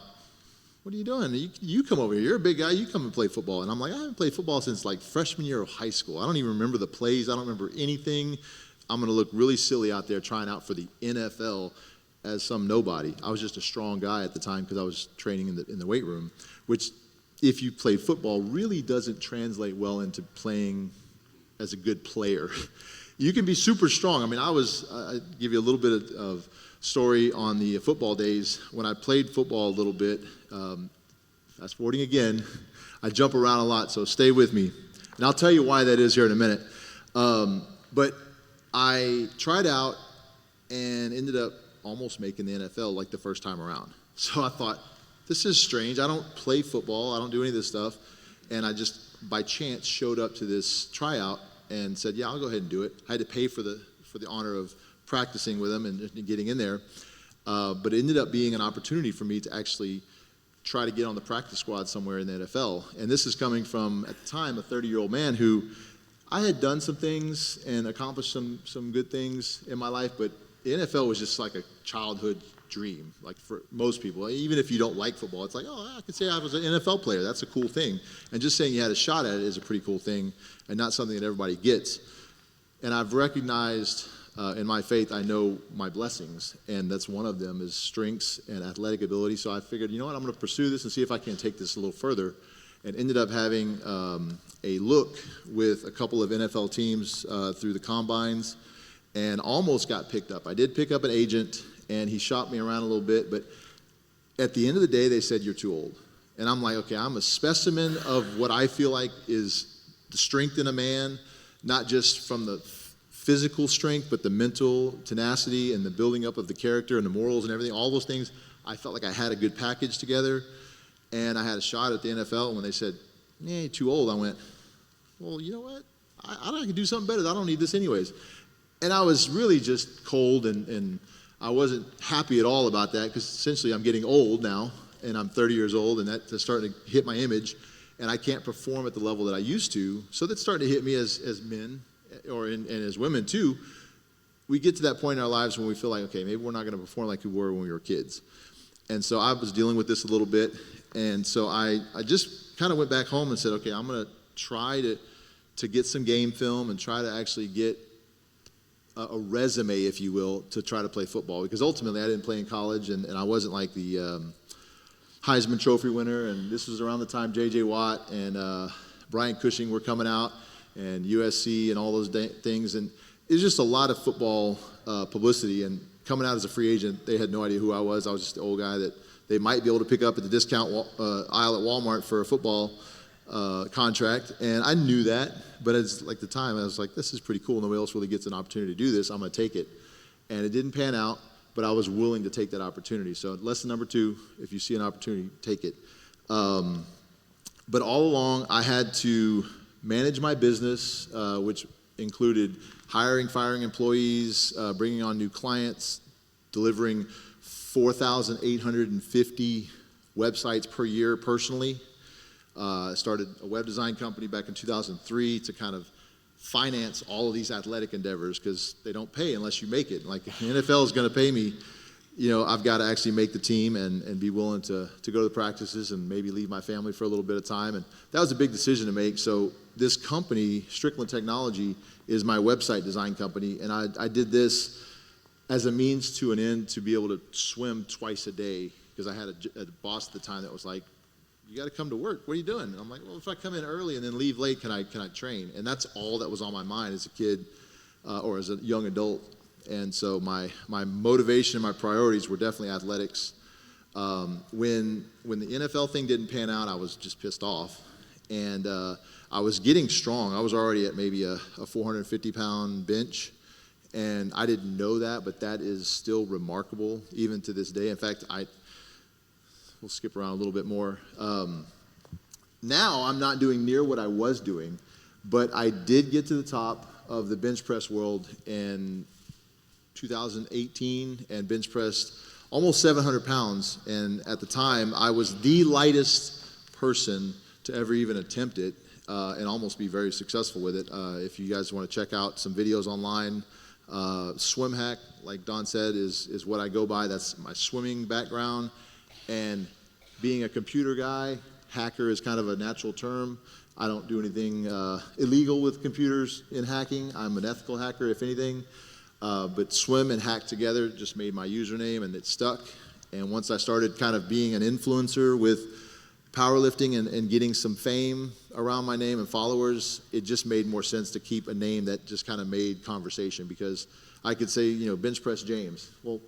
what are you doing? You come over here. You're a big guy. You come and play football. And I'm like, I haven't played football since like freshman year of high school. I don't even remember the plays. I don't remember anything. I'm going to look really silly out there trying out for the NFL as some nobody. I was just a strong guy at the time because I was training in the weight room, which if you play football really doesn't translate well into playing as a good player. You can be super strong. I mean, I'll give you a little bit of story on the football days. When I played football a little bit, fast forwarding again, I jump around a lot, so stay with me. And I'll tell you why that is here in a minute. But I tried out and ended up almost making the NFL like the first time around. So I thought, this is strange. I don't play football. I don't do any of this stuff. And I just, by chance, showed up to this tryout and said, yeah, I'll go ahead and do it. I had to pay for the honor of practicing with them and getting in there. But it ended up being an opportunity for me to actually try to get on the practice squad somewhere in the NFL. And this is coming from, at the time, a 30-year-old man who I had done some things and accomplished some good things in my life, but the NFL was just like a childhood dream, like for most people. Even if you don't like football, it's like, oh, I could say I was an NFL player. That's a cool thing. And just saying you had a shot at it is a pretty cool thing and not something that everybody gets. And I've recognized in my faith, I know my blessings, and that's one of them is strengths and athletic ability. So I figured, you know what, I'm going to pursue this and see if I can take this a little further, and ended up having a look with a couple of NFL teams through the combines, and almost got picked up. I did pick up an agent, and he shopped me around a little bit, but at the end of the day, they said, you're too old. And I'm like, okay, I'm a specimen of what I feel like is the strength in a man, not just from the physical strength, but the mental tenacity and the building up of the character and the morals and everything, all those things. I felt like I had a good package together, and I had a shot at the NFL. And when they said, yeah, you're too old, I went, well, you know what? I can do something better. I don't need this anyways. And I was really just cold, and I wasn't happy at all about that, because essentially I'm getting old now, and I'm 30 years old, and that's starting to hit my image, and I can't perform at the level that I used to. So that's starting to hit me as men, and as women too. We get to that point in our lives when we feel like, okay, maybe we're not going to perform like we were when we were kids. And so I was dealing with this a little bit, and so I just kind of went back home and said, okay, I'm going to try to get some game film and try to actually get a resume, if you will, to try to play football, because ultimately I didn't play in college, and I wasn't like the Heisman Trophy winner, and this was around the time J.J. Watt and Brian Cushing were coming out, and USC and all those things, and it was just a lot of football publicity, and coming out as a free agent, they had no idea who I was. I was just the old guy that they might be able to pick up at the discount aisle at Walmart for a football contract, and I knew that, but it's like the time I was like, this is pretty cool. Nobody else really gets an opportunity to do this. I'm going to take it, and it didn't pan out, but I was willing to take that opportunity. So lesson number 2: if you see an opportunity, take it. But all along, I had to manage my business, which included hiring, firing employees, bringing on new clients, delivering 4,850 websites per year personally. I started a web design company back in 2003 to kind of finance all of these athletic endeavors, because they don't pay unless you make it. Like, if the NFL is going to pay me, I've got to actually make the team and be willing to go to the practices and maybe leave my family for a little bit of time. And that was a big decision to make. So this company, Strickland Technology, is my website design company. And I did this as a means to an end to be able to swim twice a day, because I had a boss at the time that was like, you got to come to work. What are you doing? And I'm like, well, if I come in early and then leave late, can I train? And that's all that was on my mind as a kid or as a young adult. And so my motivation and my priorities were definitely athletics. When the NFL thing didn't pan out, I was just pissed off. And I was getting strong. I was already at maybe a 450-pound bench. And I didn't know that, but that is still remarkable even to this day. In fact, we'll skip around a little bit more. Now I'm not doing near what I was doing, but I did get to the top of the bench press world in 2018 and bench pressed almost 700 pounds. And at the time, I was the lightest person to ever even attempt it and almost be very successful with it. If you guys want to check out some videos online, Swim Hack, like Don said, is what I go by. That's my swimming background. And being a computer guy, hacker is kind of a natural term. I don't do anything illegal with computers in hacking. I'm an ethical hacker, if anything. But swim and hack together just made my username, and it stuck. And once I started kind of being an influencer with powerlifting and getting some fame around my name and followers, it just made more sense to keep a name that just kind of made conversation, because I could say, bench press James. Well,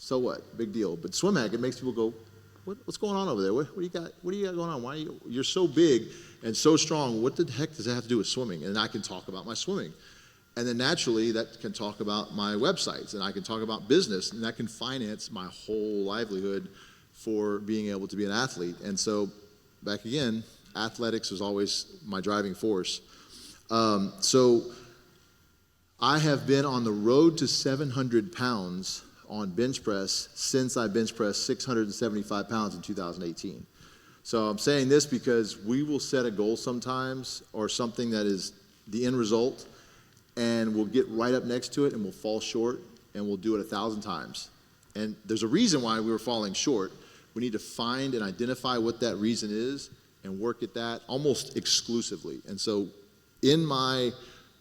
so what? Big deal. But swim hack, it makes people go, what's going on over there? What do you got? What do you got going on? You're so big and so strong. What the heck does that have to do with swimming? And I can talk about my swimming. And then naturally, that can talk about my websites, and I can talk about business, and that can finance my whole livelihood for being able to be an athlete. And so, back again, athletics was always my driving force. So I have been on the road to 700 pounds on bench press since I bench pressed 675 pounds in 2018. So I'm saying this because we will set a goal sometimes, or something that is the end result, and we'll get right up next to it and we'll fall short, and we'll do it 1,000 times. And there's a reason why we were falling short. We need to find and identify what that reason is and work at that almost exclusively. And so in my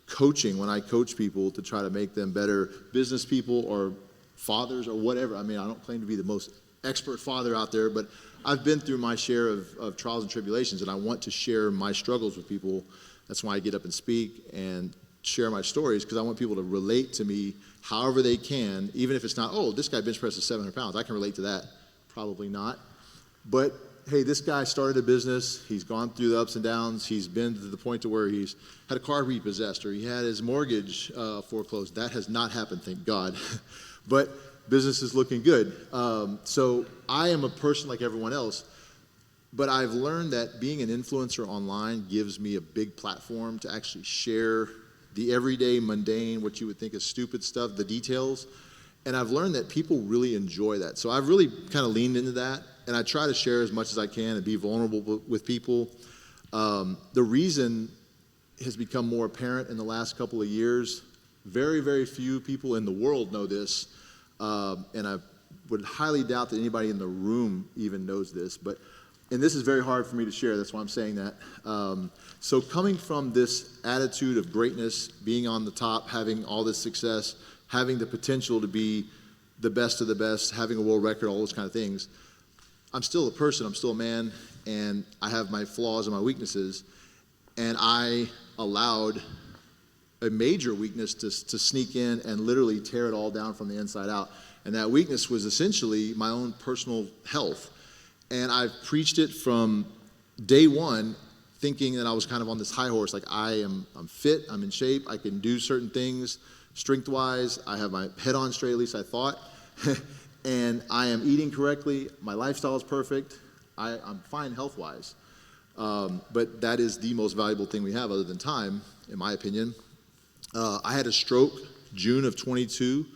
coaching, when I coach people to try to make them better business people or fathers or whatever, I mean, I don't claim to be the most expert father out there, but I've been through my share of trials and tribulations, and I want to share my struggles with people. That's why I get up and speak, and share my stories because I want people to relate to me however they can, even if it's not, oh, this guy bench presses 700 pounds. I can relate to that. Probably not. But hey, this guy started a business. He's gone through the ups and downs. He's been to the point to where he's had a car repossessed or he had his mortgage foreclosed. That has not happened, thank God. But business is looking good. So I am a person like everyone else, but I've learned that being an influencer online gives me a big platform to actually share the everyday, mundane, what you would think is stupid stuff, the details. And I've learned that people really enjoy that. So I've really kind of leaned into that, and I try to share as much as I can and be vulnerable with people. The reason has become more apparent in the last couple of years. Very, very few people in the world know this, and I would highly doubt that anybody in the room even knows this, and this is very hard for me to share, that's why I'm saying that. So coming from this attitude of greatness, being on the top, having all this success, having the potential to be the best of the best, having a world record, all those kind of things, I'm still a person, I'm still a man, and I have my flaws and my weaknesses, and I allowed a major weakness to sneak in and literally tear it all down from the inside out. And that weakness was essentially my own personal health. And I've preached it from day one, thinking that I was kind of on this high horse, like I'm fit, I'm in shape, I can do certain things strength-wise, I have my head on straight, at least I thought, and I am eating correctly, my lifestyle is perfect, I'm fine health-wise. But that is the most valuable thing we have other than time, in my opinion. I had a stroke June of 22,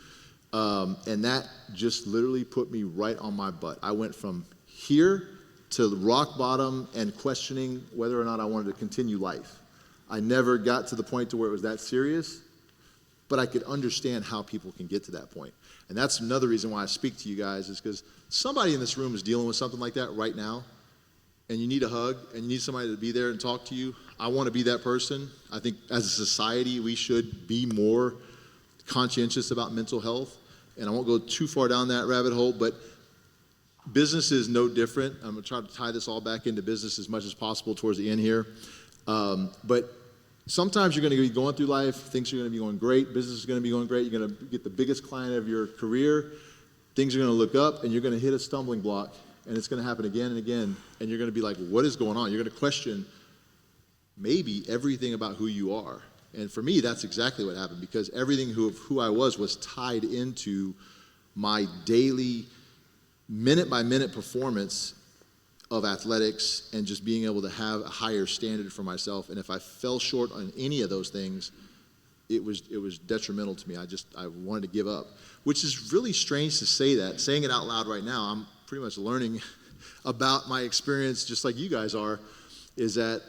and that just literally put me right on my butt. I went from here to rock bottom and questioning whether or not I wanted to continue life. I never got to the point to where it was that serious, but I could understand how people can get to that point. And that's another reason why I speak to you guys, is because somebody in this room is dealing with something like that right now, and you need a hug, and you need somebody to be there and talk to you. I want to be that person. I think as a society, we should be more conscientious about mental health, and I won't go too far down that rabbit hole, but business is no different. I'm going to try to tie this all back into business as much as possible towards the end here. But sometimes you're going to be going through life, things are going to be going great, business is going to be going great, you're going to get the biggest client of your career, things are going to look up, and you're going to hit a stumbling block, and it's going to happen again and again, and you're going to be like, what is going on? You're going to question maybe everything about who you are. And for me, that's exactly what happened, because everything of who I was tied into my daily, minute-by-minute performance of athletics and just being able to have a higher standard for myself. And if I fell short on any of those things, it was detrimental to me. I wanted to give up, which is really strange to say that. Saying it out loud right now, I'm pretty much learning about my experience, just like you guys are, is that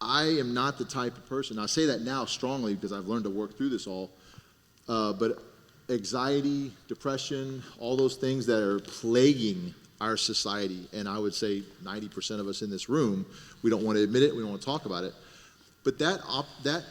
I am not the type of person, I say that now strongly because I've learned to work through this all, but anxiety, depression, all those things that are plaguing our society, and I would say 90% of us in this room, we don't want to admit it, we don't want to talk about it, but that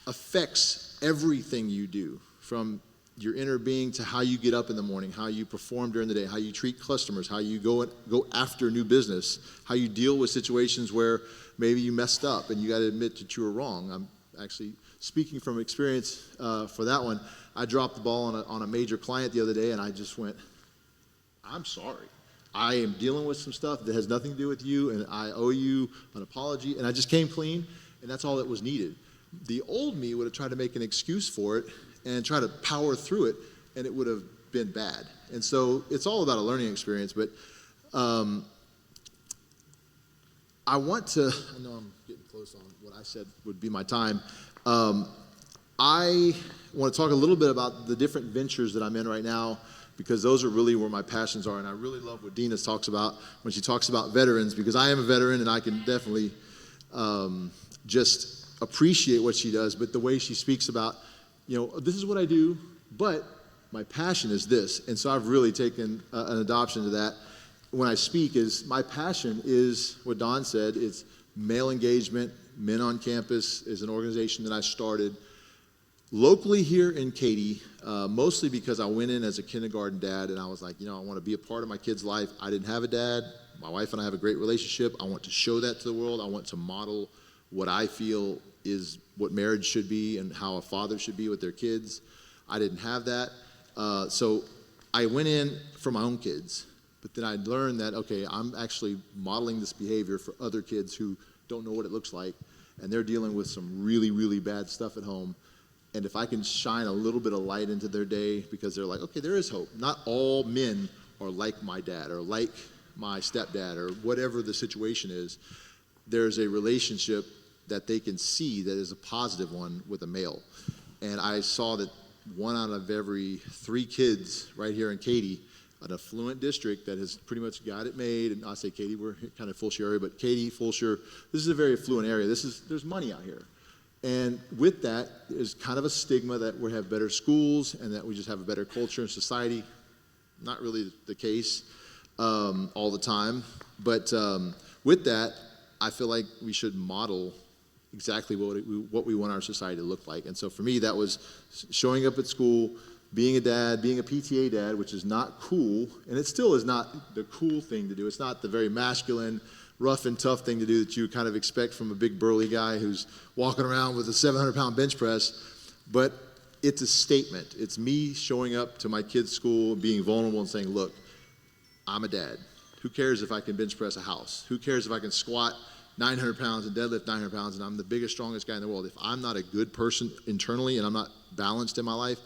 affects everything you do, from your inner being to how you get up in the morning, how you perform during the day, how you treat customers, how you go after new business, how you deal with situations where maybe you messed up and you got to admit that you were wrong. I'm actually speaking from experience for that one. I dropped the ball on a major client the other day, and I just went, I'm sorry. I am dealing with some stuff that has nothing to do with you, and I owe you an apology. And I just came clean, and that's all that was needed. The old me would have tried to make an excuse for it and try to power through it, and it would have been bad. And so it's all about a learning experience, but I know I'm getting close on what I said would be my time. I want to talk a little bit about the different ventures that I'm in right now, because those are really where my passions are, and I really love what Dina talks about when she talks about veterans, because I am a veteran, and I can definitely just appreciate what she does, but the way she speaks about, this is what I do, but my passion is this. And so I've really taken an adoption to that. When I speak, my passion is what Don said. It's male engagement. Men on Campus is an organization that I started locally here in Katy, mostly because I went in as a kindergarten dad, and I was like, I want to be a part of my kid's life. I didn't have a dad. My wife and I have a great relationship. I want to show that to the world. I want to model what I feel is what marriage should be and how a father should be with their kids. I didn't have that. So I went in for my own kids, but then I learned that, okay, I'm actually modeling this behavior for other kids who don't know what it looks like, and they're dealing with some really, really bad stuff at home. And if I can shine a little bit of light into their day, because they're like, okay, there is hope. Not all men are like my dad or like my stepdad or whatever the situation is. There's a relationship that they can see that is a positive one with a male. And I saw that 1 out of every 3 kids right here in Katy, an affluent district that has pretty much got it made, and I say Katy, we're kind of Fulshear area, but Katy, Fulshear, this is a very affluent area. There's money out here. And with that, there's kind of a stigma that we have better schools and that we just have a better culture and society. Not really the case all the time. But with that, I feel like we should model exactly what we want our society to look like. And so for me, that was showing up at school, being a dad, being a PTA dad, which is not cool, and it still is not the cool thing to do. It's not the very masculine, rough and tough thing to do that you kind of expect from a big burly guy who's walking around with a 700-pound bench press. But it's a statement. It's me showing up to my kids' school, being vulnerable and saying, look, I'm a dad. Who cares if I can bench press a house? Who cares if I can squat 900 pounds and deadlift 900 pounds and I'm the biggest, strongest guy in the world? If I'm not a good person internally and I'm not balanced in my life,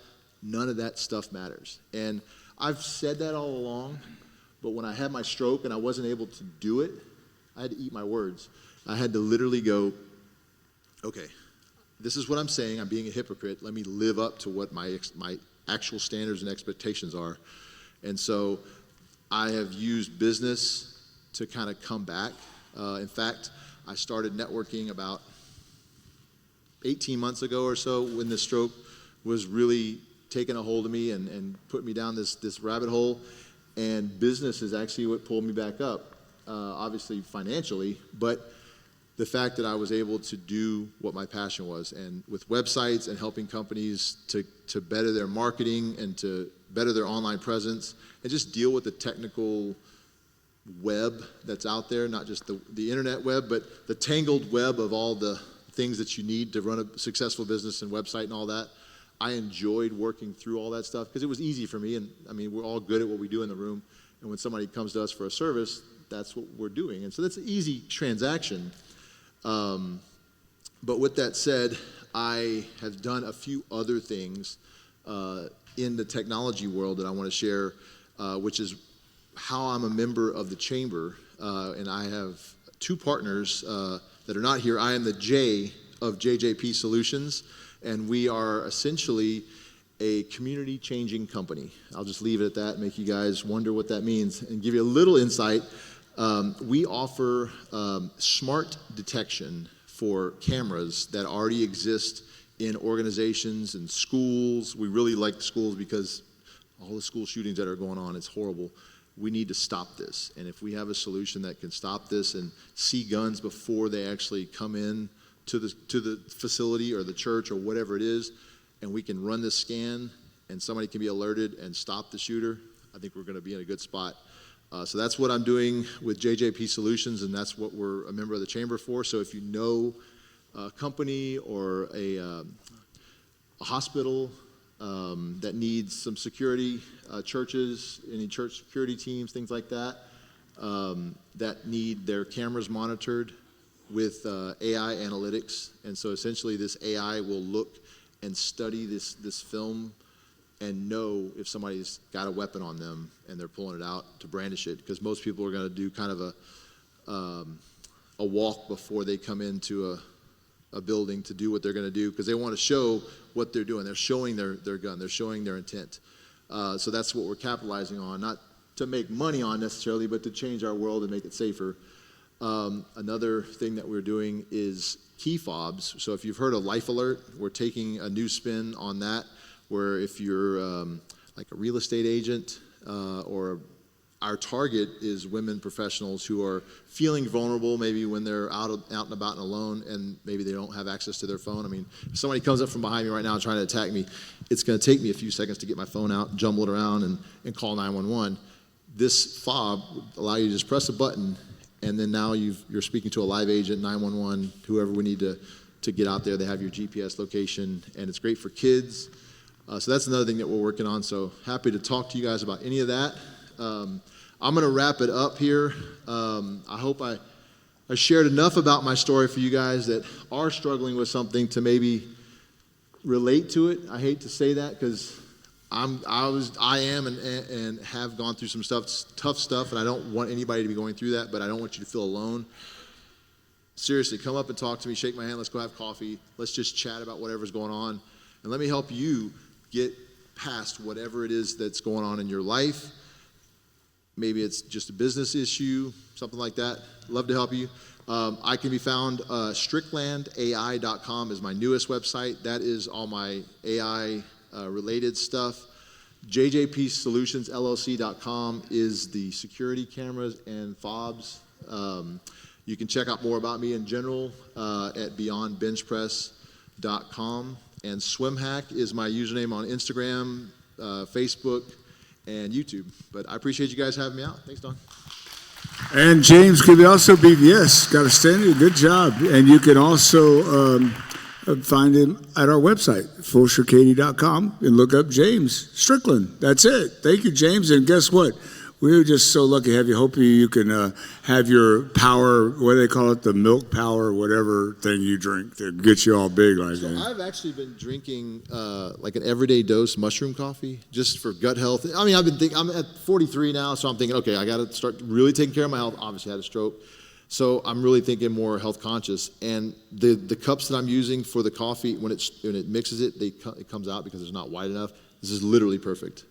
none of that stuff matters. And I've said that all along, but when I had my stroke and I wasn't able to do it, I had to eat my words. I had to literally go, okay, this is what I'm saying. I'm being a hypocrite. Let me live up to what my actual standards and expectations are. And so I have used business to kind of come back. In fact, I started networking about 18 months ago or so when the stroke was really taking a hold of me and put me down this rabbit hole. And business is actually what pulled me back up, obviously financially, but the fact that I was able to do what my passion was, and with websites and helping companies to better their marketing and to better their online presence and just deal with the technical web that's out there, not just the internet web, but the tangled web of all the things that you need to run a successful business and website and all that. I enjoyed working through all that stuff because it was easy for me. And I mean, we're all good at what we do in the room. And when somebody comes to us for a service, that's what we're doing. And so that's an easy transaction. But with that said, I have done a few other things in the technology world that I want to share, which is how I'm a member of the chamber. And I have 2 partners that are not here. I am the J of JJP Solutions, and we are essentially a community-changing company. I'll just leave it at that, make you guys wonder what that means, and give you a little insight. We offer smart detection for cameras that already exist in organizations and schools. We really like schools because all the school shootings that are going on, it's horrible. We need to stop this. And if we have a solution that can stop this and see guns before they actually come in to the facility or the church or whatever it is, and we can run this scan and somebody can be alerted and stop the shooter, I think we're going to be in a good spot. So that's what I'm doing with JJP Solutions, and that's what we're a member of the chamber for. So if you know a company or a hospital that needs some security, churches, any church security teams, things like that, that need their cameras monitored with AI analytics. And so essentially this AI will look and study this film and know if somebody's got a weapon on them and they're pulling it out to brandish it, because most people are going to do kind of a walk before they come into a building to do what they're going to do, because they want to show what they're doing. They're showing their gun. They're showing their intent. So that's what we're capitalizing on, not to make money on necessarily, but to change our world and make it safer. Another thing that we're doing is key fobs. So if you've heard of Life Alert, we're taking a new spin on that, where if you're like a real estate agent or our target is women professionals who are feeling vulnerable maybe when they're out and about and alone and maybe they don't have access to their phone. I mean, if somebody comes up from behind me right now trying to attack me, it's going to take me a few seconds to get my phone out, jumble it around, and call 911. This fob will allow you to just press a button, and then now you're speaking to a live agent, 911, whoever we need to to get out there. They have your GPS location, and it's great for kids. So that's another thing that we're working on. So happy to talk to you guys about any of that. I'm going to wrap it up here. I hope I shared enough about my story for you guys that are struggling with something to maybe relate to it. I hate to say that because I am and have gone through some tough stuff, and I don't want anybody to be going through that, but I don't want you to feel alone. Seriously, come up and talk to me, shake my hand, let's go have coffee, let's just chat about whatever's going on, and let me help you get past whatever it is that's going on in your life. Maybe it's just a business issue, something like that. Love to help you. I can be found, stricklandai.com is my newest website. That is all my AI related stuff. jjpsolutionsllc.com is the security cameras and fobs. You can check out more about me in general at beyondbenchpress.com. And SwimHack is my username on Instagram, Facebook, and YouTube. But I appreciate you guys having me out. Thanks, Don. And James could also be, yes, got to stand you. Good job. And you can also find him at our website, FulshearKaty.com, and look up James Strickland. That's it. Thank you, James. And guess what? We were just so lucky to have you. Hopefully you can have your power, what do they call it, the milk power, whatever thing you drink that gets you all big like that. I've actually been drinking like an everyday dose mushroom coffee just for gut health. I mean, I'm at 43 now, so I'm thinking, okay, I got to start really taking care of my health. Obviously, I had a stroke. So I'm really thinking more health conscious. And the cups that I'm using for the coffee, when it mixes it, it comes out because it's not wide enough. This is literally perfect.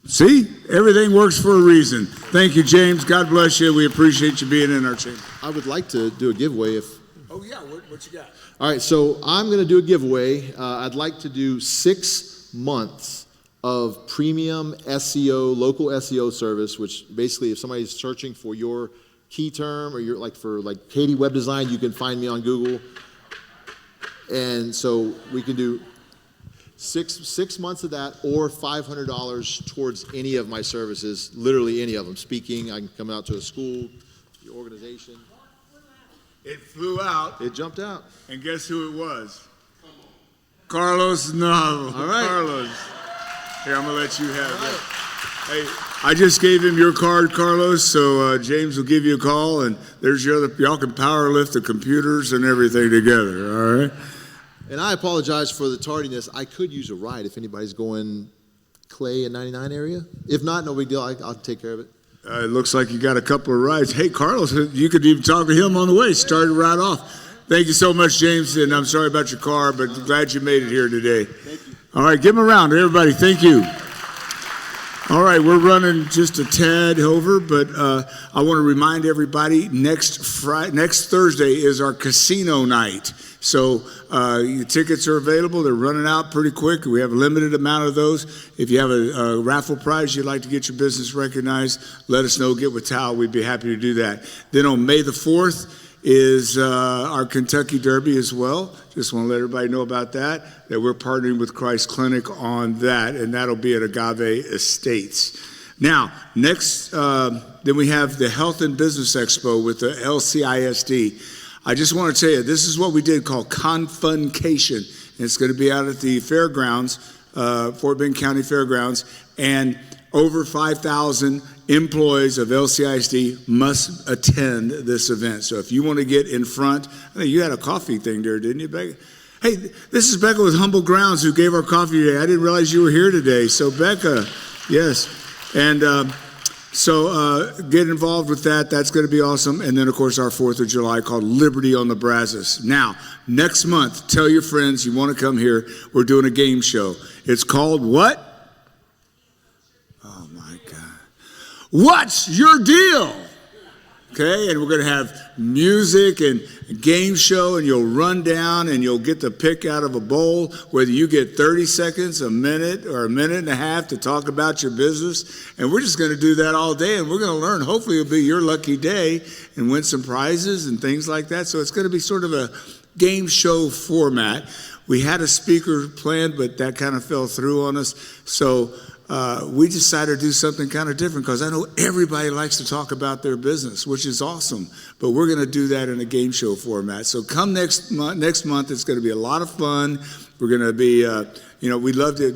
See, everything works for a reason. Thank you, James. God bless you. We appreciate you being in our chamber. I would like to do a giveaway if. Oh yeah, what you got? All right, so I'm going to do a giveaway. I'd like to do 6 months of premium SEO, local SEO service, which basically if somebody's searching for your key term or you're for Katy web design, you can find me on Google. And so we can do six months of that or $500 towards any of my services, literally any of them. Speaking, I can come out to a school, the organization. It flew out. It jumped out. And guess who it was? Carlos Novel. All right. Carlos. Here, I'm going to let you have it. Hey, I just gave him your card, Carlos, so James will give you a call, and there's your other, y'all can power lift the computers and everything together, all right? And I apologize for the tardiness. I could use a ride if anybody's going Clay and 99 area. If not, no big deal. I'll take care of it. It looks like you got a couple of rides. Hey, Carlos, you could even talk to him on the way. Started right off. Thank you so much, James, and I'm sorry about your car, but glad you made it here today. Thank you. All right, give him a round, everybody. Thank you. All right, we're running just a tad over, but I want to remind everybody next Thursday is our casino night. So your tickets are available. They're running out pretty quick. We have a limited amount of those. If you have a raffle prize you'd like to get your business recognized, let us know. Get with Tal. We'd be happy to do that. Then on May the 4th is our Kentucky Derby as well. Just want to let everybody know about that we're partnering with Christ Clinic on that, and that'll be at Agave Estates. Now, next, then we have the Health and Business Expo with the LCISD. I just want to tell you, this is what we did called Confuncation. And it's going to be out at the fairgrounds, Fort Bend County Fairgrounds, and over 5,000 employees of LCISD must attend this event. So if you want to get in front, I think you had a coffee thing there, didn't you, Becca? Hey, this is Becca with Humble Grounds who gave our coffee today. I didn't realize you were here today. So Becca, yes. And so get involved with that. That's going to be awesome. And then, of course, our 4th of July called Liberty on the Brazos. Now, next month, tell your friends you want to come here. We're doing a game show. It's called what? Oh, my God. What's your deal? Okay, and we're going to have music and a game show, and you'll run down and you'll get the pick out of a bowl, whether you get 30 seconds, a minute, or a minute and a half to talk about your business. And we're just going to do that all day, and we're going to learn. Hopefully it'll be your lucky day and win some prizes and things like that. So it's going to be sort of a game show format. We had a speaker planned, but that kind of fell through on us. So we decided to do something kind of different because I know everybody likes to talk about their business, which is awesome. But we're going to do that in a game show format. So come next month. Next month, it's going to be a lot of fun. We're going to be, we'd love to,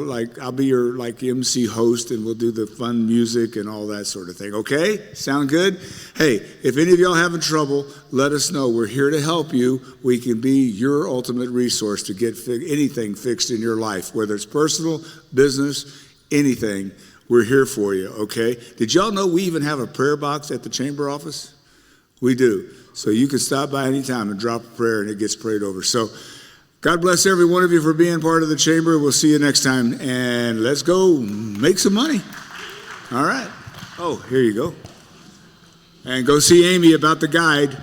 like I'll be your like MC host, and we'll do the fun music and all that sort of thing. Okay? Sound good? Hey, if any of y'all having trouble, let us know. We're here to help you. We can be your ultimate resource to get anything fixed in your life, whether it's personal, business, anything. We're here for you. Okay? Did y'all know we even have a prayer box at the chamber office? We do. So you can stop by anytime and drop a prayer, and it gets prayed over. So God bless every one of you for being part of the chamber. We'll see you next time. And let's go make some money. All right. Oh, here you go. And go see Amy about the guide.